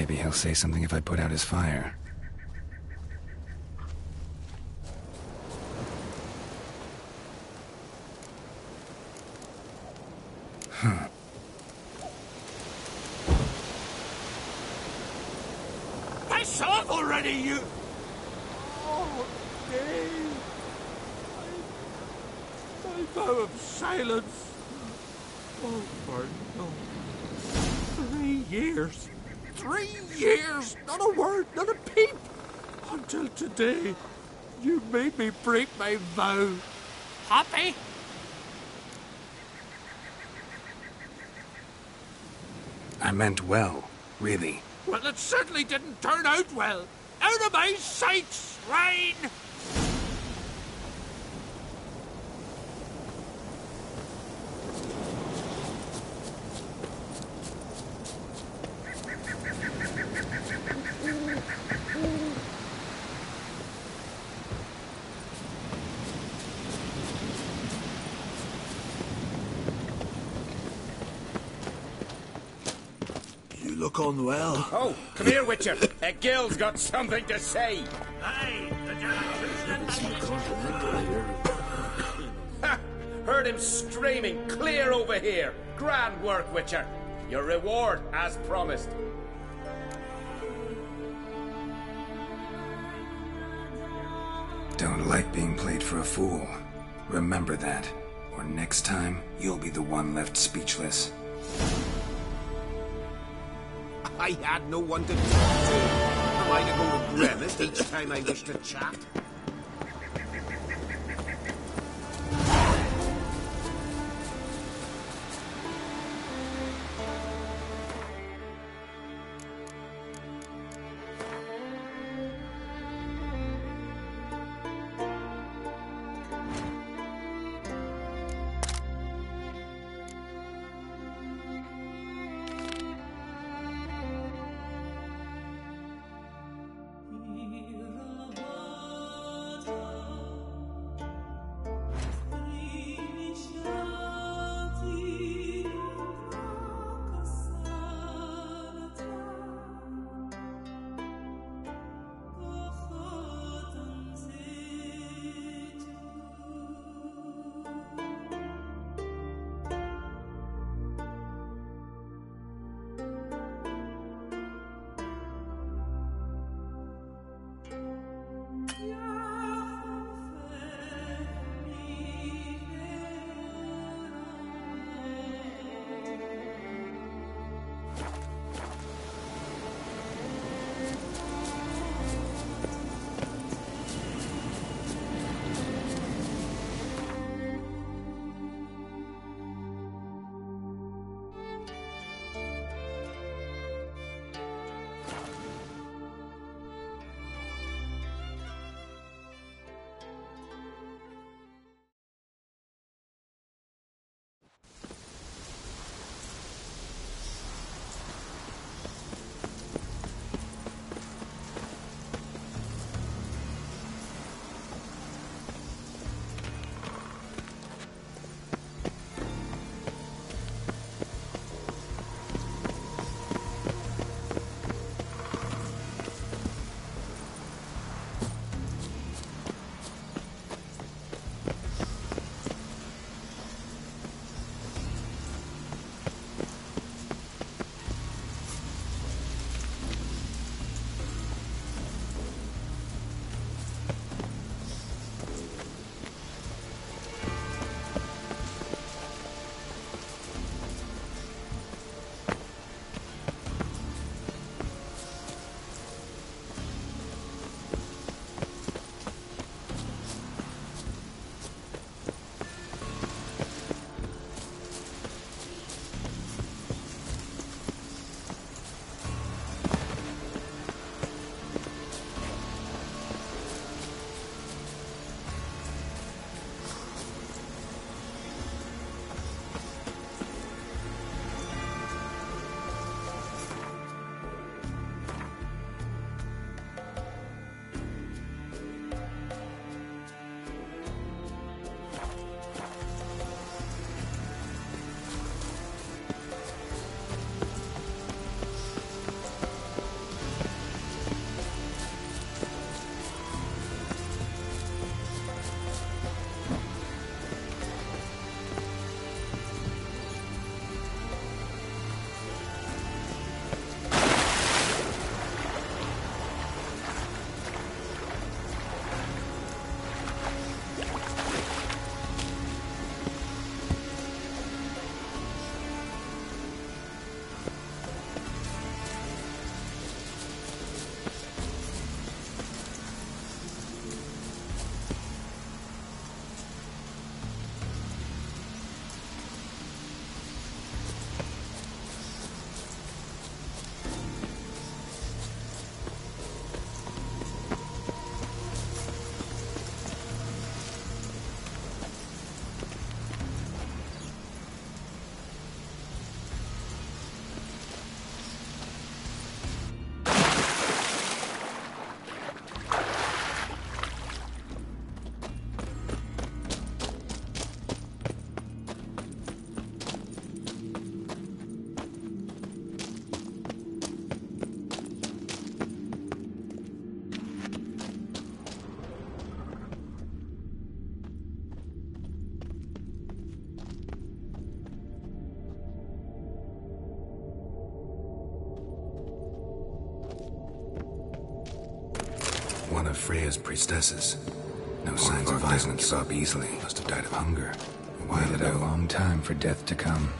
Maybe he'll say something if I put out his fire. Huh. Piss off already, you... Oh, Dave. I vow of silence. Oh, for no. 3 years. 3 years! Not a word, not a peep! Until today, you made me break my vow. Happy? I meant well, really. Well, it certainly didn't turn out well. Out of my sight, swine! You look unwell. Oh, come here, Witcher. Gil's got something to say. Aye, Ha! Heard him screaming clear over here. Grand work, Witcher. Your reward, as promised. Don't like being played for a fool. Remember that, or next time, you'll be the one left speechless. I had no one to talk to. Am I to go to Grimmest each time I wish to chat? of Freya's priestesses. No signs of violence. Doesn't give up easily. Must have died of hunger. Waited a long time for death to come.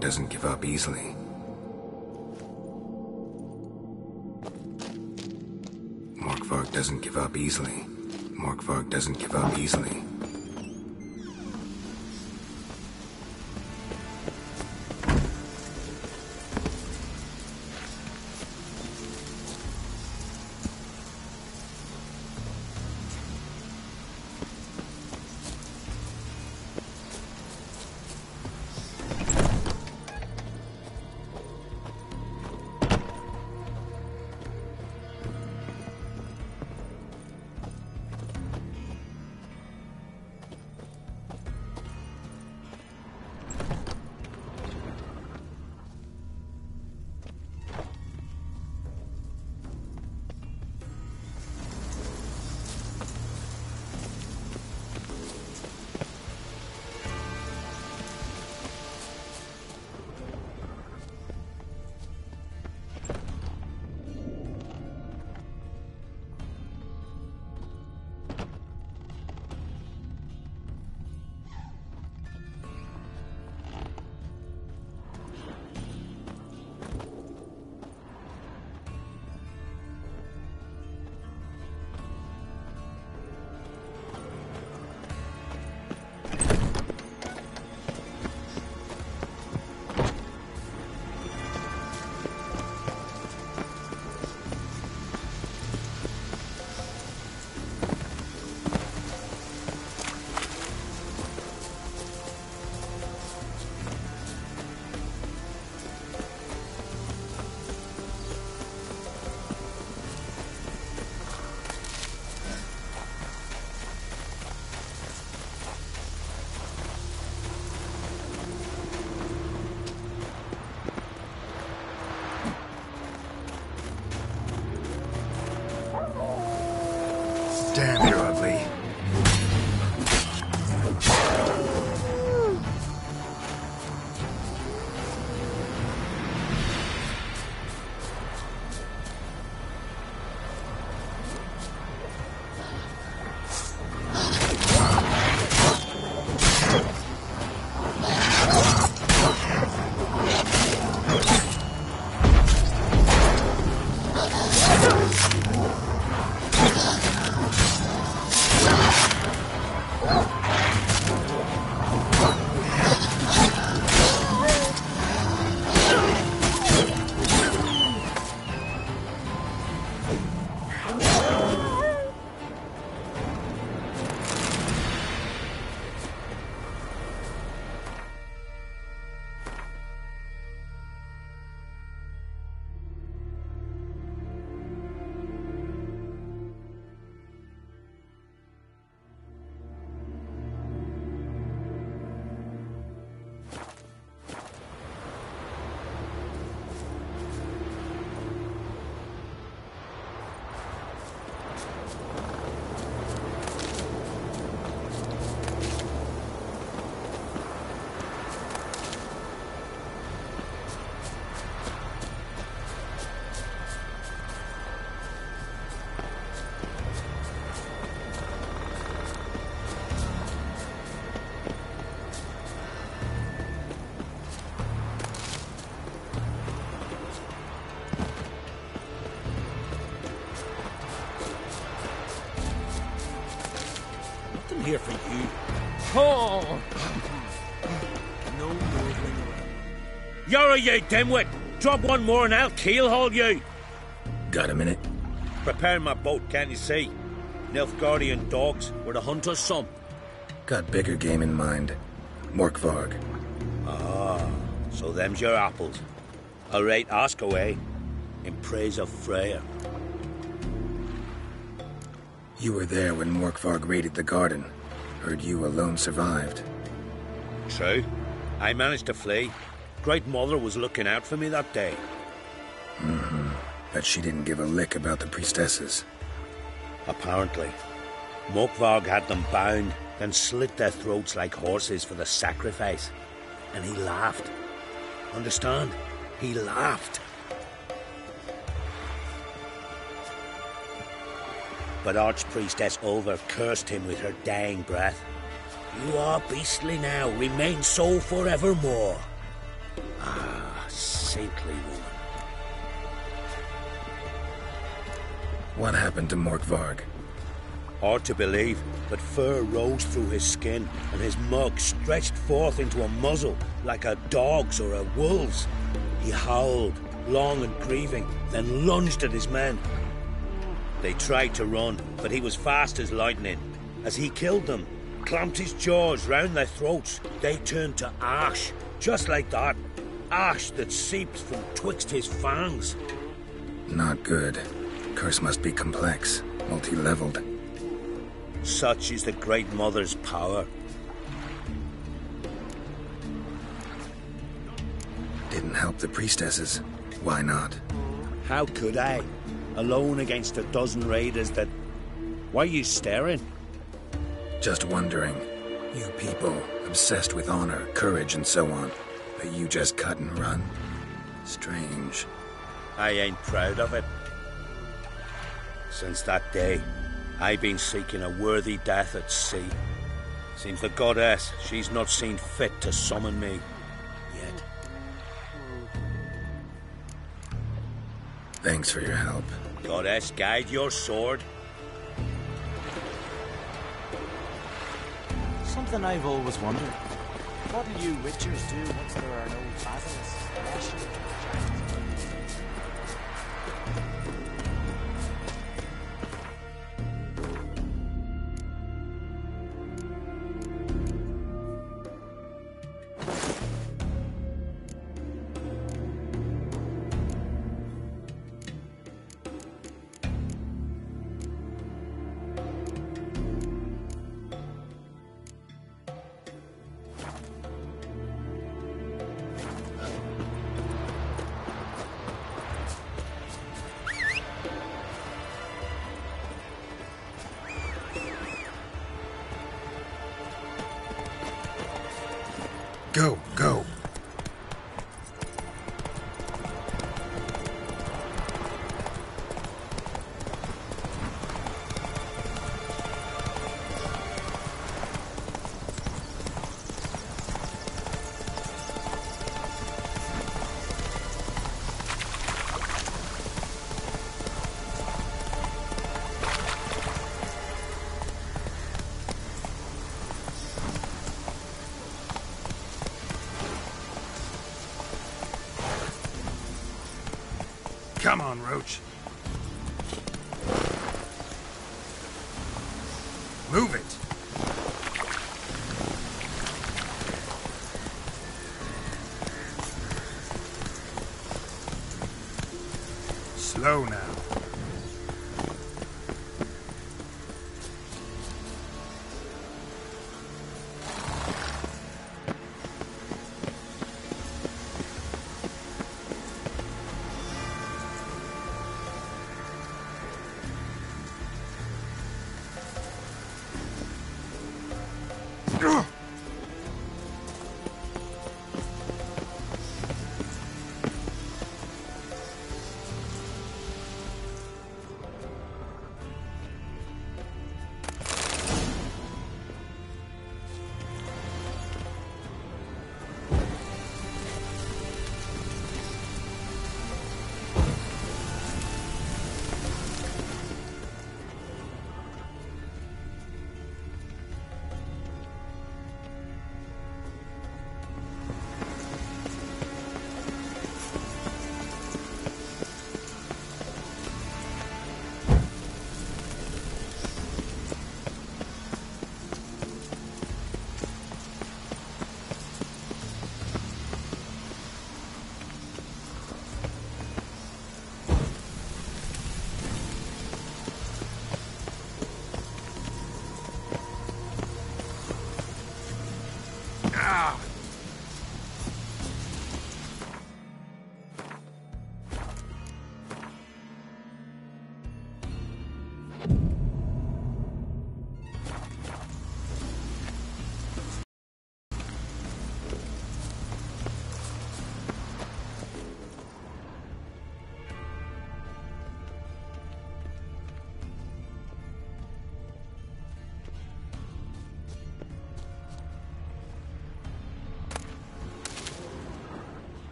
Doesn't give up easily. Morkvarg doesn't give up easily. Morkvarg doesn't give up easily. Damn, you're ugly. Here for you. Oh! No more ring around. You're you dimwit! Drop one more and I'll keelhaul you! Got a minute? Preparing my boat, can't you see? Nilfgaardian dogs were the hunter's son. Got bigger game in mind. Morkvarg. Ah, so them's your apples. All right, ask away. In praise of Freya. You were there when Morkvarg raided the garden. Heard you alone survived. True. I managed to flee. Great Mother was looking out for me that day. Mm-hmm. But she didn't give a lick about the priestesses. Apparently. Morkvarg had them bound, then slit their throats like horses for the sacrifice. And he laughed. Understand? He laughed. But Archpriestess Ulver cursed him with her dying breath. You are beastly now, remain so forevermore. Ah, saintly woman. What happened to Morkvarg? Hard to believe, but fur rose through his skin, and his mug stretched forth into a muzzle, like a dog's or a wolf's. He howled, long and grieving, then lunged at his men. They tried to run, but he was fast as lightning. As he killed them, clamped his jaws round their throats, they turned to ash, just like that. Ash that seeped from twixt his fangs. Not good. Curse must be complex, multi-leveled. Such is the Great Mother's power. Didn't help the priestesses. Why not? How could I? Alone against a dozen raiders that... Why are you staring? Just wondering. You people, obsessed with honor, courage, and so on. But you just cut and run? Strange. I ain't proud of it. Since that day, I've been seeking a worthy death at sea. Seems the goddess, she's not seen fit to summon me yet. Thanks for your help. Goddess, guide your sword. Something I've always wondered. What do you witchers do once there are no basilisks, flesh, giants? Go, go. Come on, Roach. Move it. Slow now.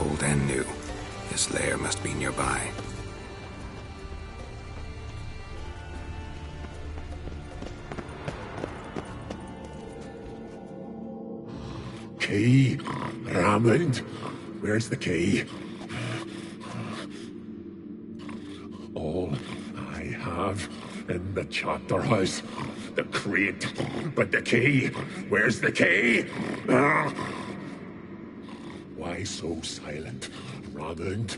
old and new. His lair must be nearby. Key, Raymond. Where's the key? All I have in the chapter house, the crate, but the key. Where's the key? Why so silent, Raymond?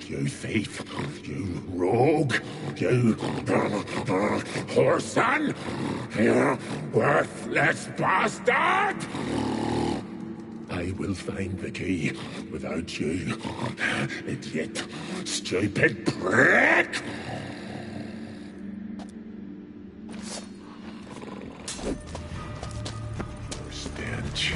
You thief, you rogue, you whoreson, you worthless bastard! I will find the key without you, idiot, stupid prick! Stench.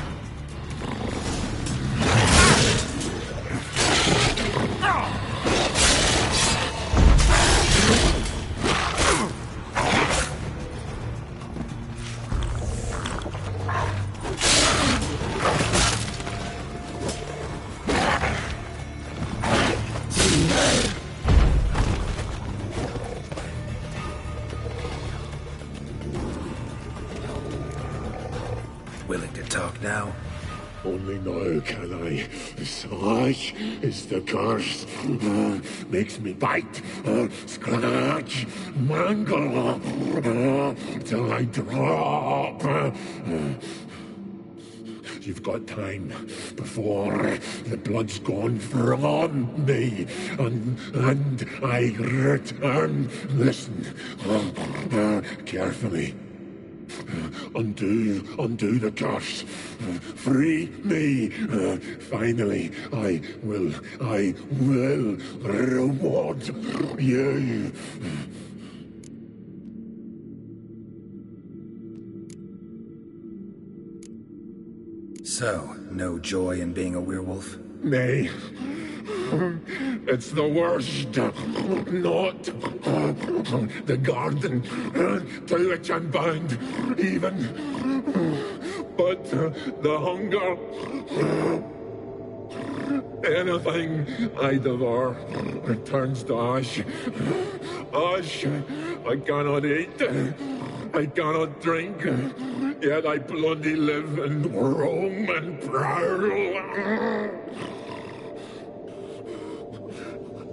Willing to talk now? Only now can I. Such is the curse. Makes me bite, scratch, mangle, till I drop. You've got time before the blood's gone from me, and I return. Listen, carefully. Undo the curse. Free me. Finally, I will reward you. So, no joy in being a werewolf? Nay. It's the worst. Not the garden to which I'm bound, even. But the hunger. Anything I devour returns to ash. Ash. I cannot eat. I cannot drink. Yet I bloody live and roam and prowl.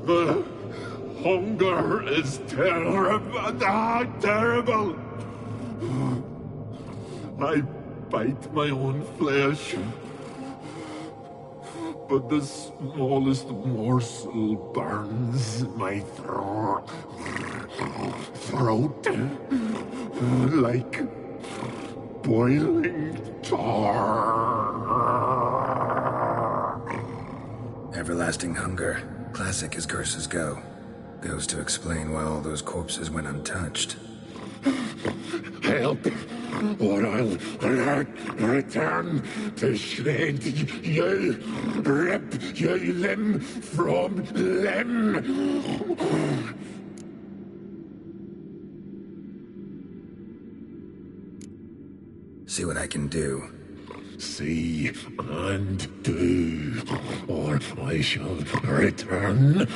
The hunger is terrible. Terrible. I bite my own flesh, but the smallest morsel burns my throat like boiling tar. Everlasting hunger. Classic as curses go. Goes to explain why all those corpses went untouched. Help, or I'll return to shred you, rip you limb from limb. See what I can do. See and do, or I shall return.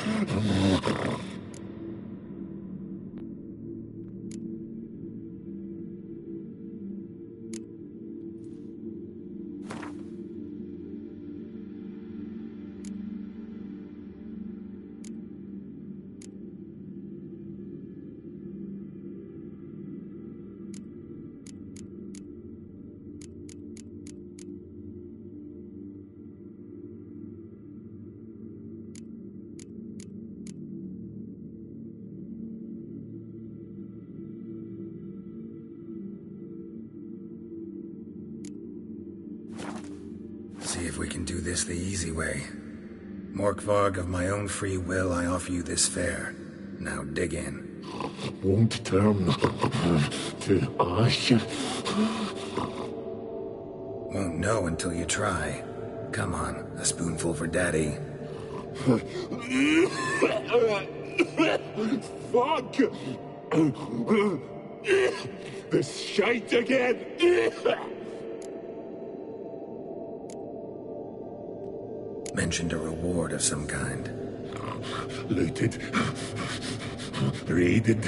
See if we can do this the easy way. Morkvarg, of my own free will, I offer you this fare. Now dig in. Won't turn to ash. Won't know until you try. Come on, a spoonful for Daddy. Fuck! This shite again! mentioned a reward of some kind. Looted, raided,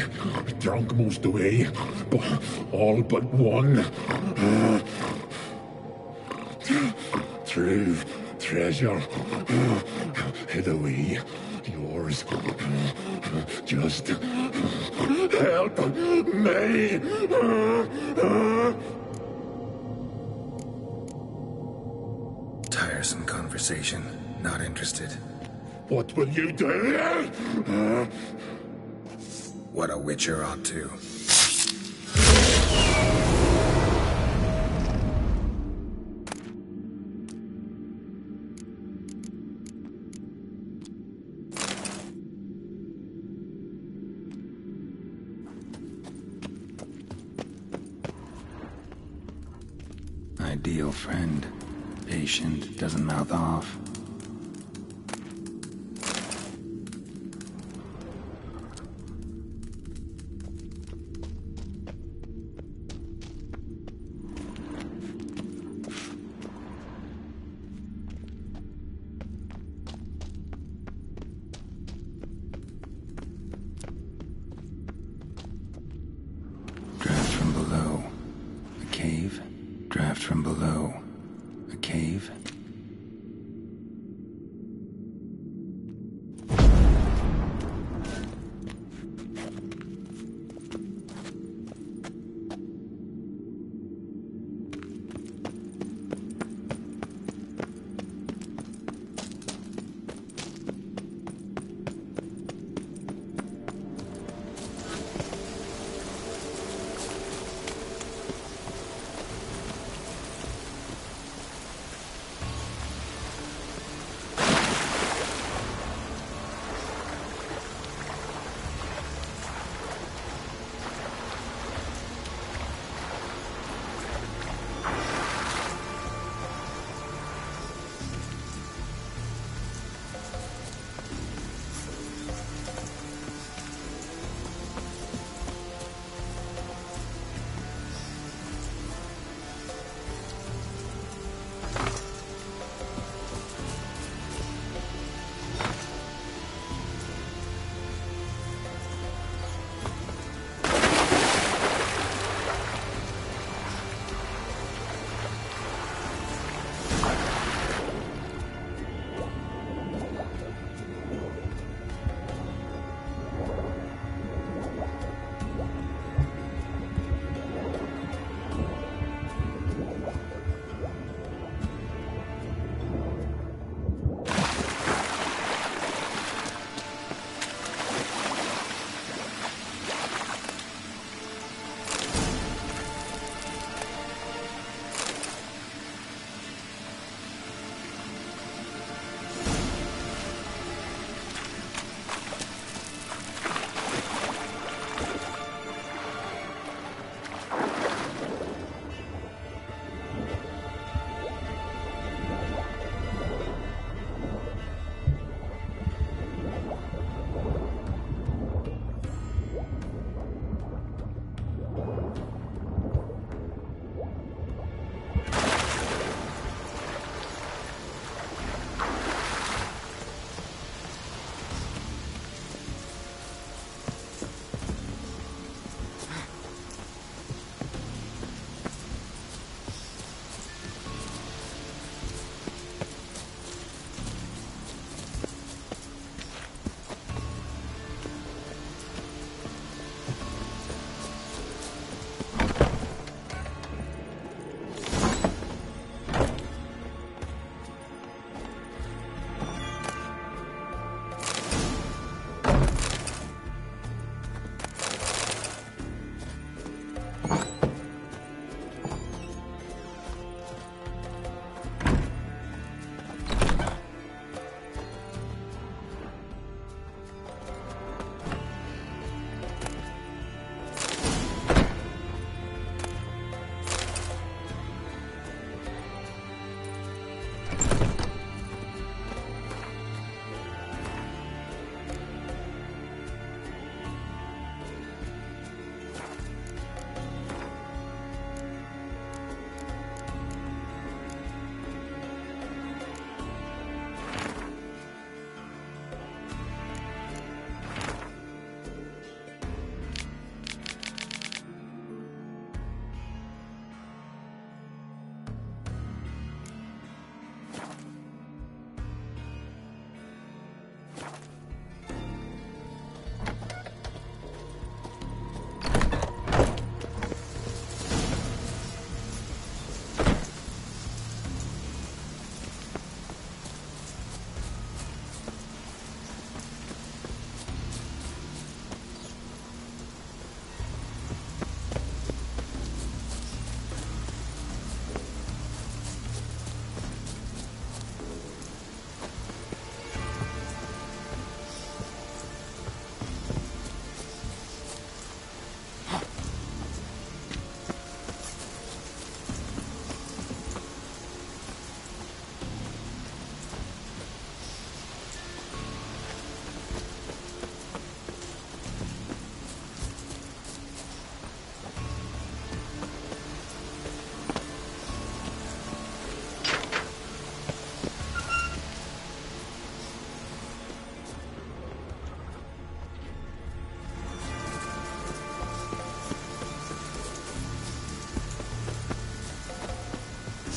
drunk most away, all but one. True treasure, hid away, yours. Just help me. Tiresome conversation. Not interested. What will you do? What a witcher ought to. Ideal friend. Patient, doesn't mouth off. Draft from below. A cave. Draft from below. A cave.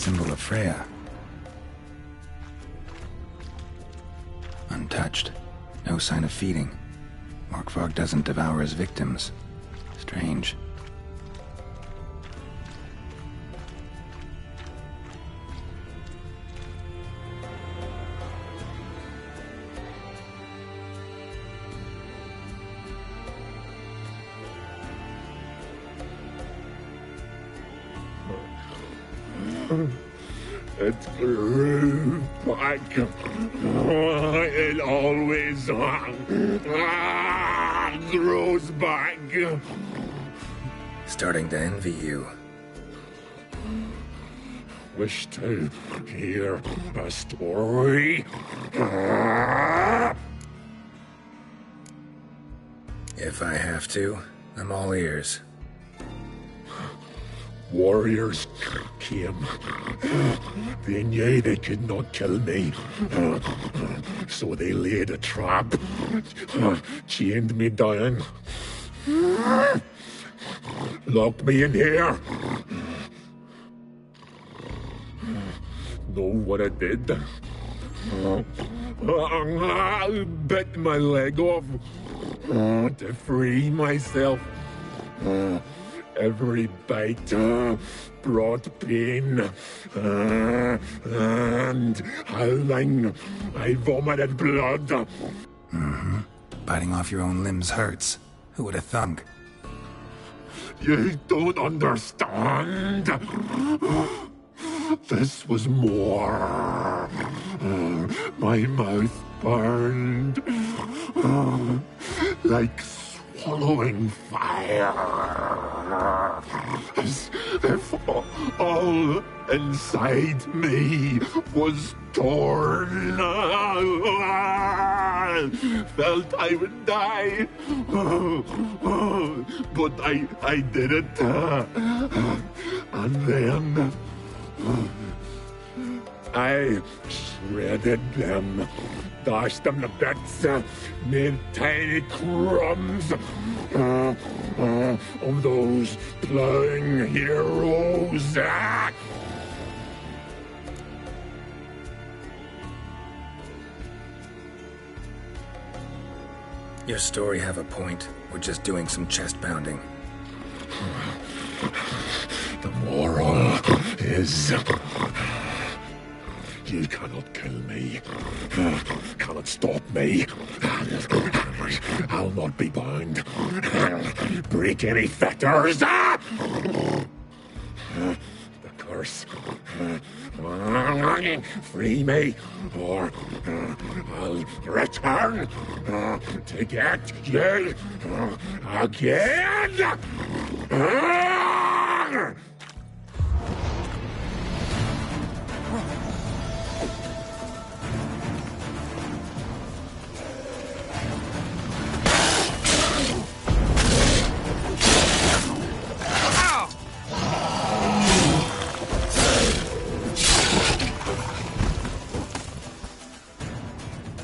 symbol of Freya. Untouched. No sign of feeding. Morkvarg doesn't devour his victims. Strange. It grew back. It always grows back. Starting to envy you. Wish to hear a story? If I have to, I'm all ears. Warriors came. They knew they could not kill me. So they laid a trap. Chained me down. Locked me in here. Know what I did? I bit my leg off to free myself. Every bite brought pain, and howling, I vomited blood. Mm-hmm. Biting off your own limbs hurts. Who would have thunk? You don't understand. This was more. My mouth burned like swallowing fire, as if all inside me was torn. Felt I would die, but I did it. And then I shredded them, dashed them to bits, made tiny crumbs of those plowing heroes. Your story have a point. We're just doing some chest pounding. The moral is... you cannot kill me. Cannot stop me. I'll not be bound. Break any fetters. The curse. Free me, or I'll return to get you again.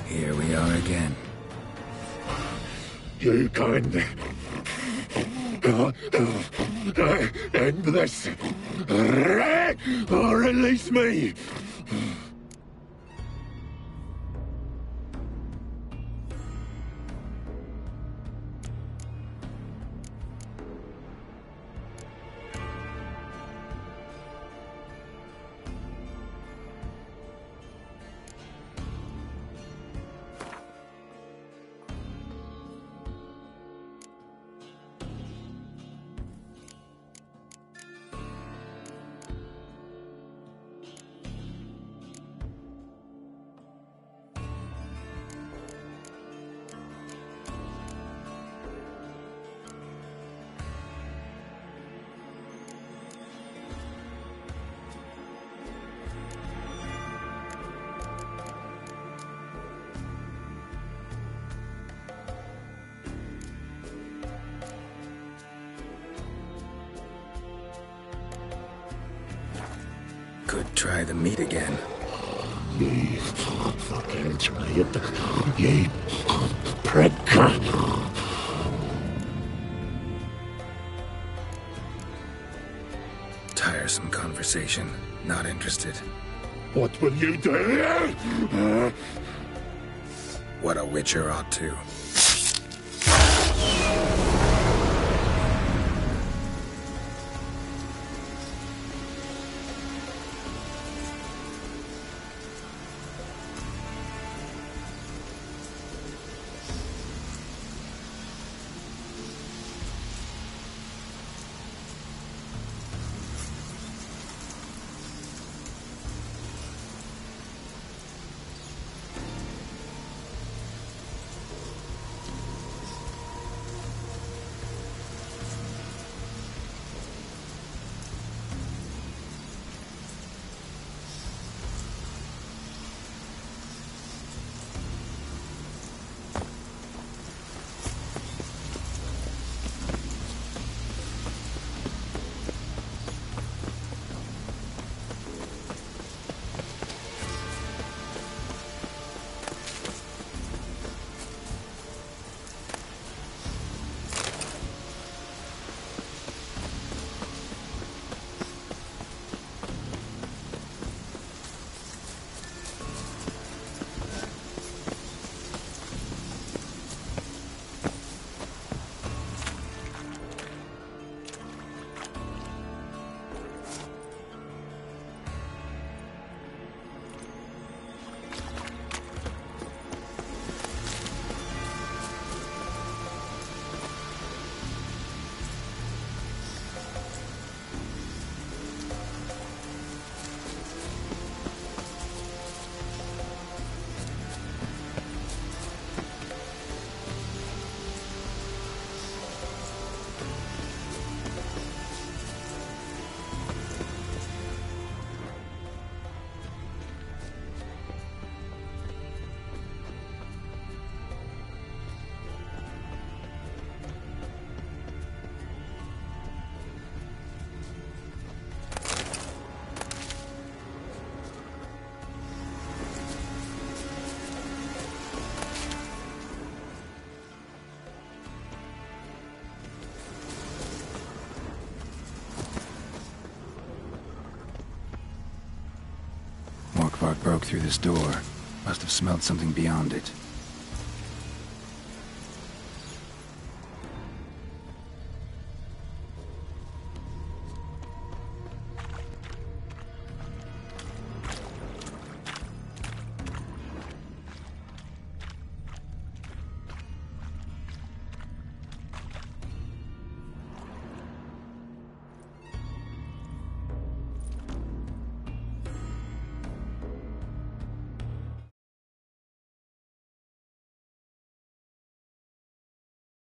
Here we are again. You can end this, or release me. Could try the meat again. Ye fucking try it. Ye prick. Tiresome conversation. Not interested. What will you do? What a witcher ought to. Morkvark broke through this door. Must have smelled something beyond it.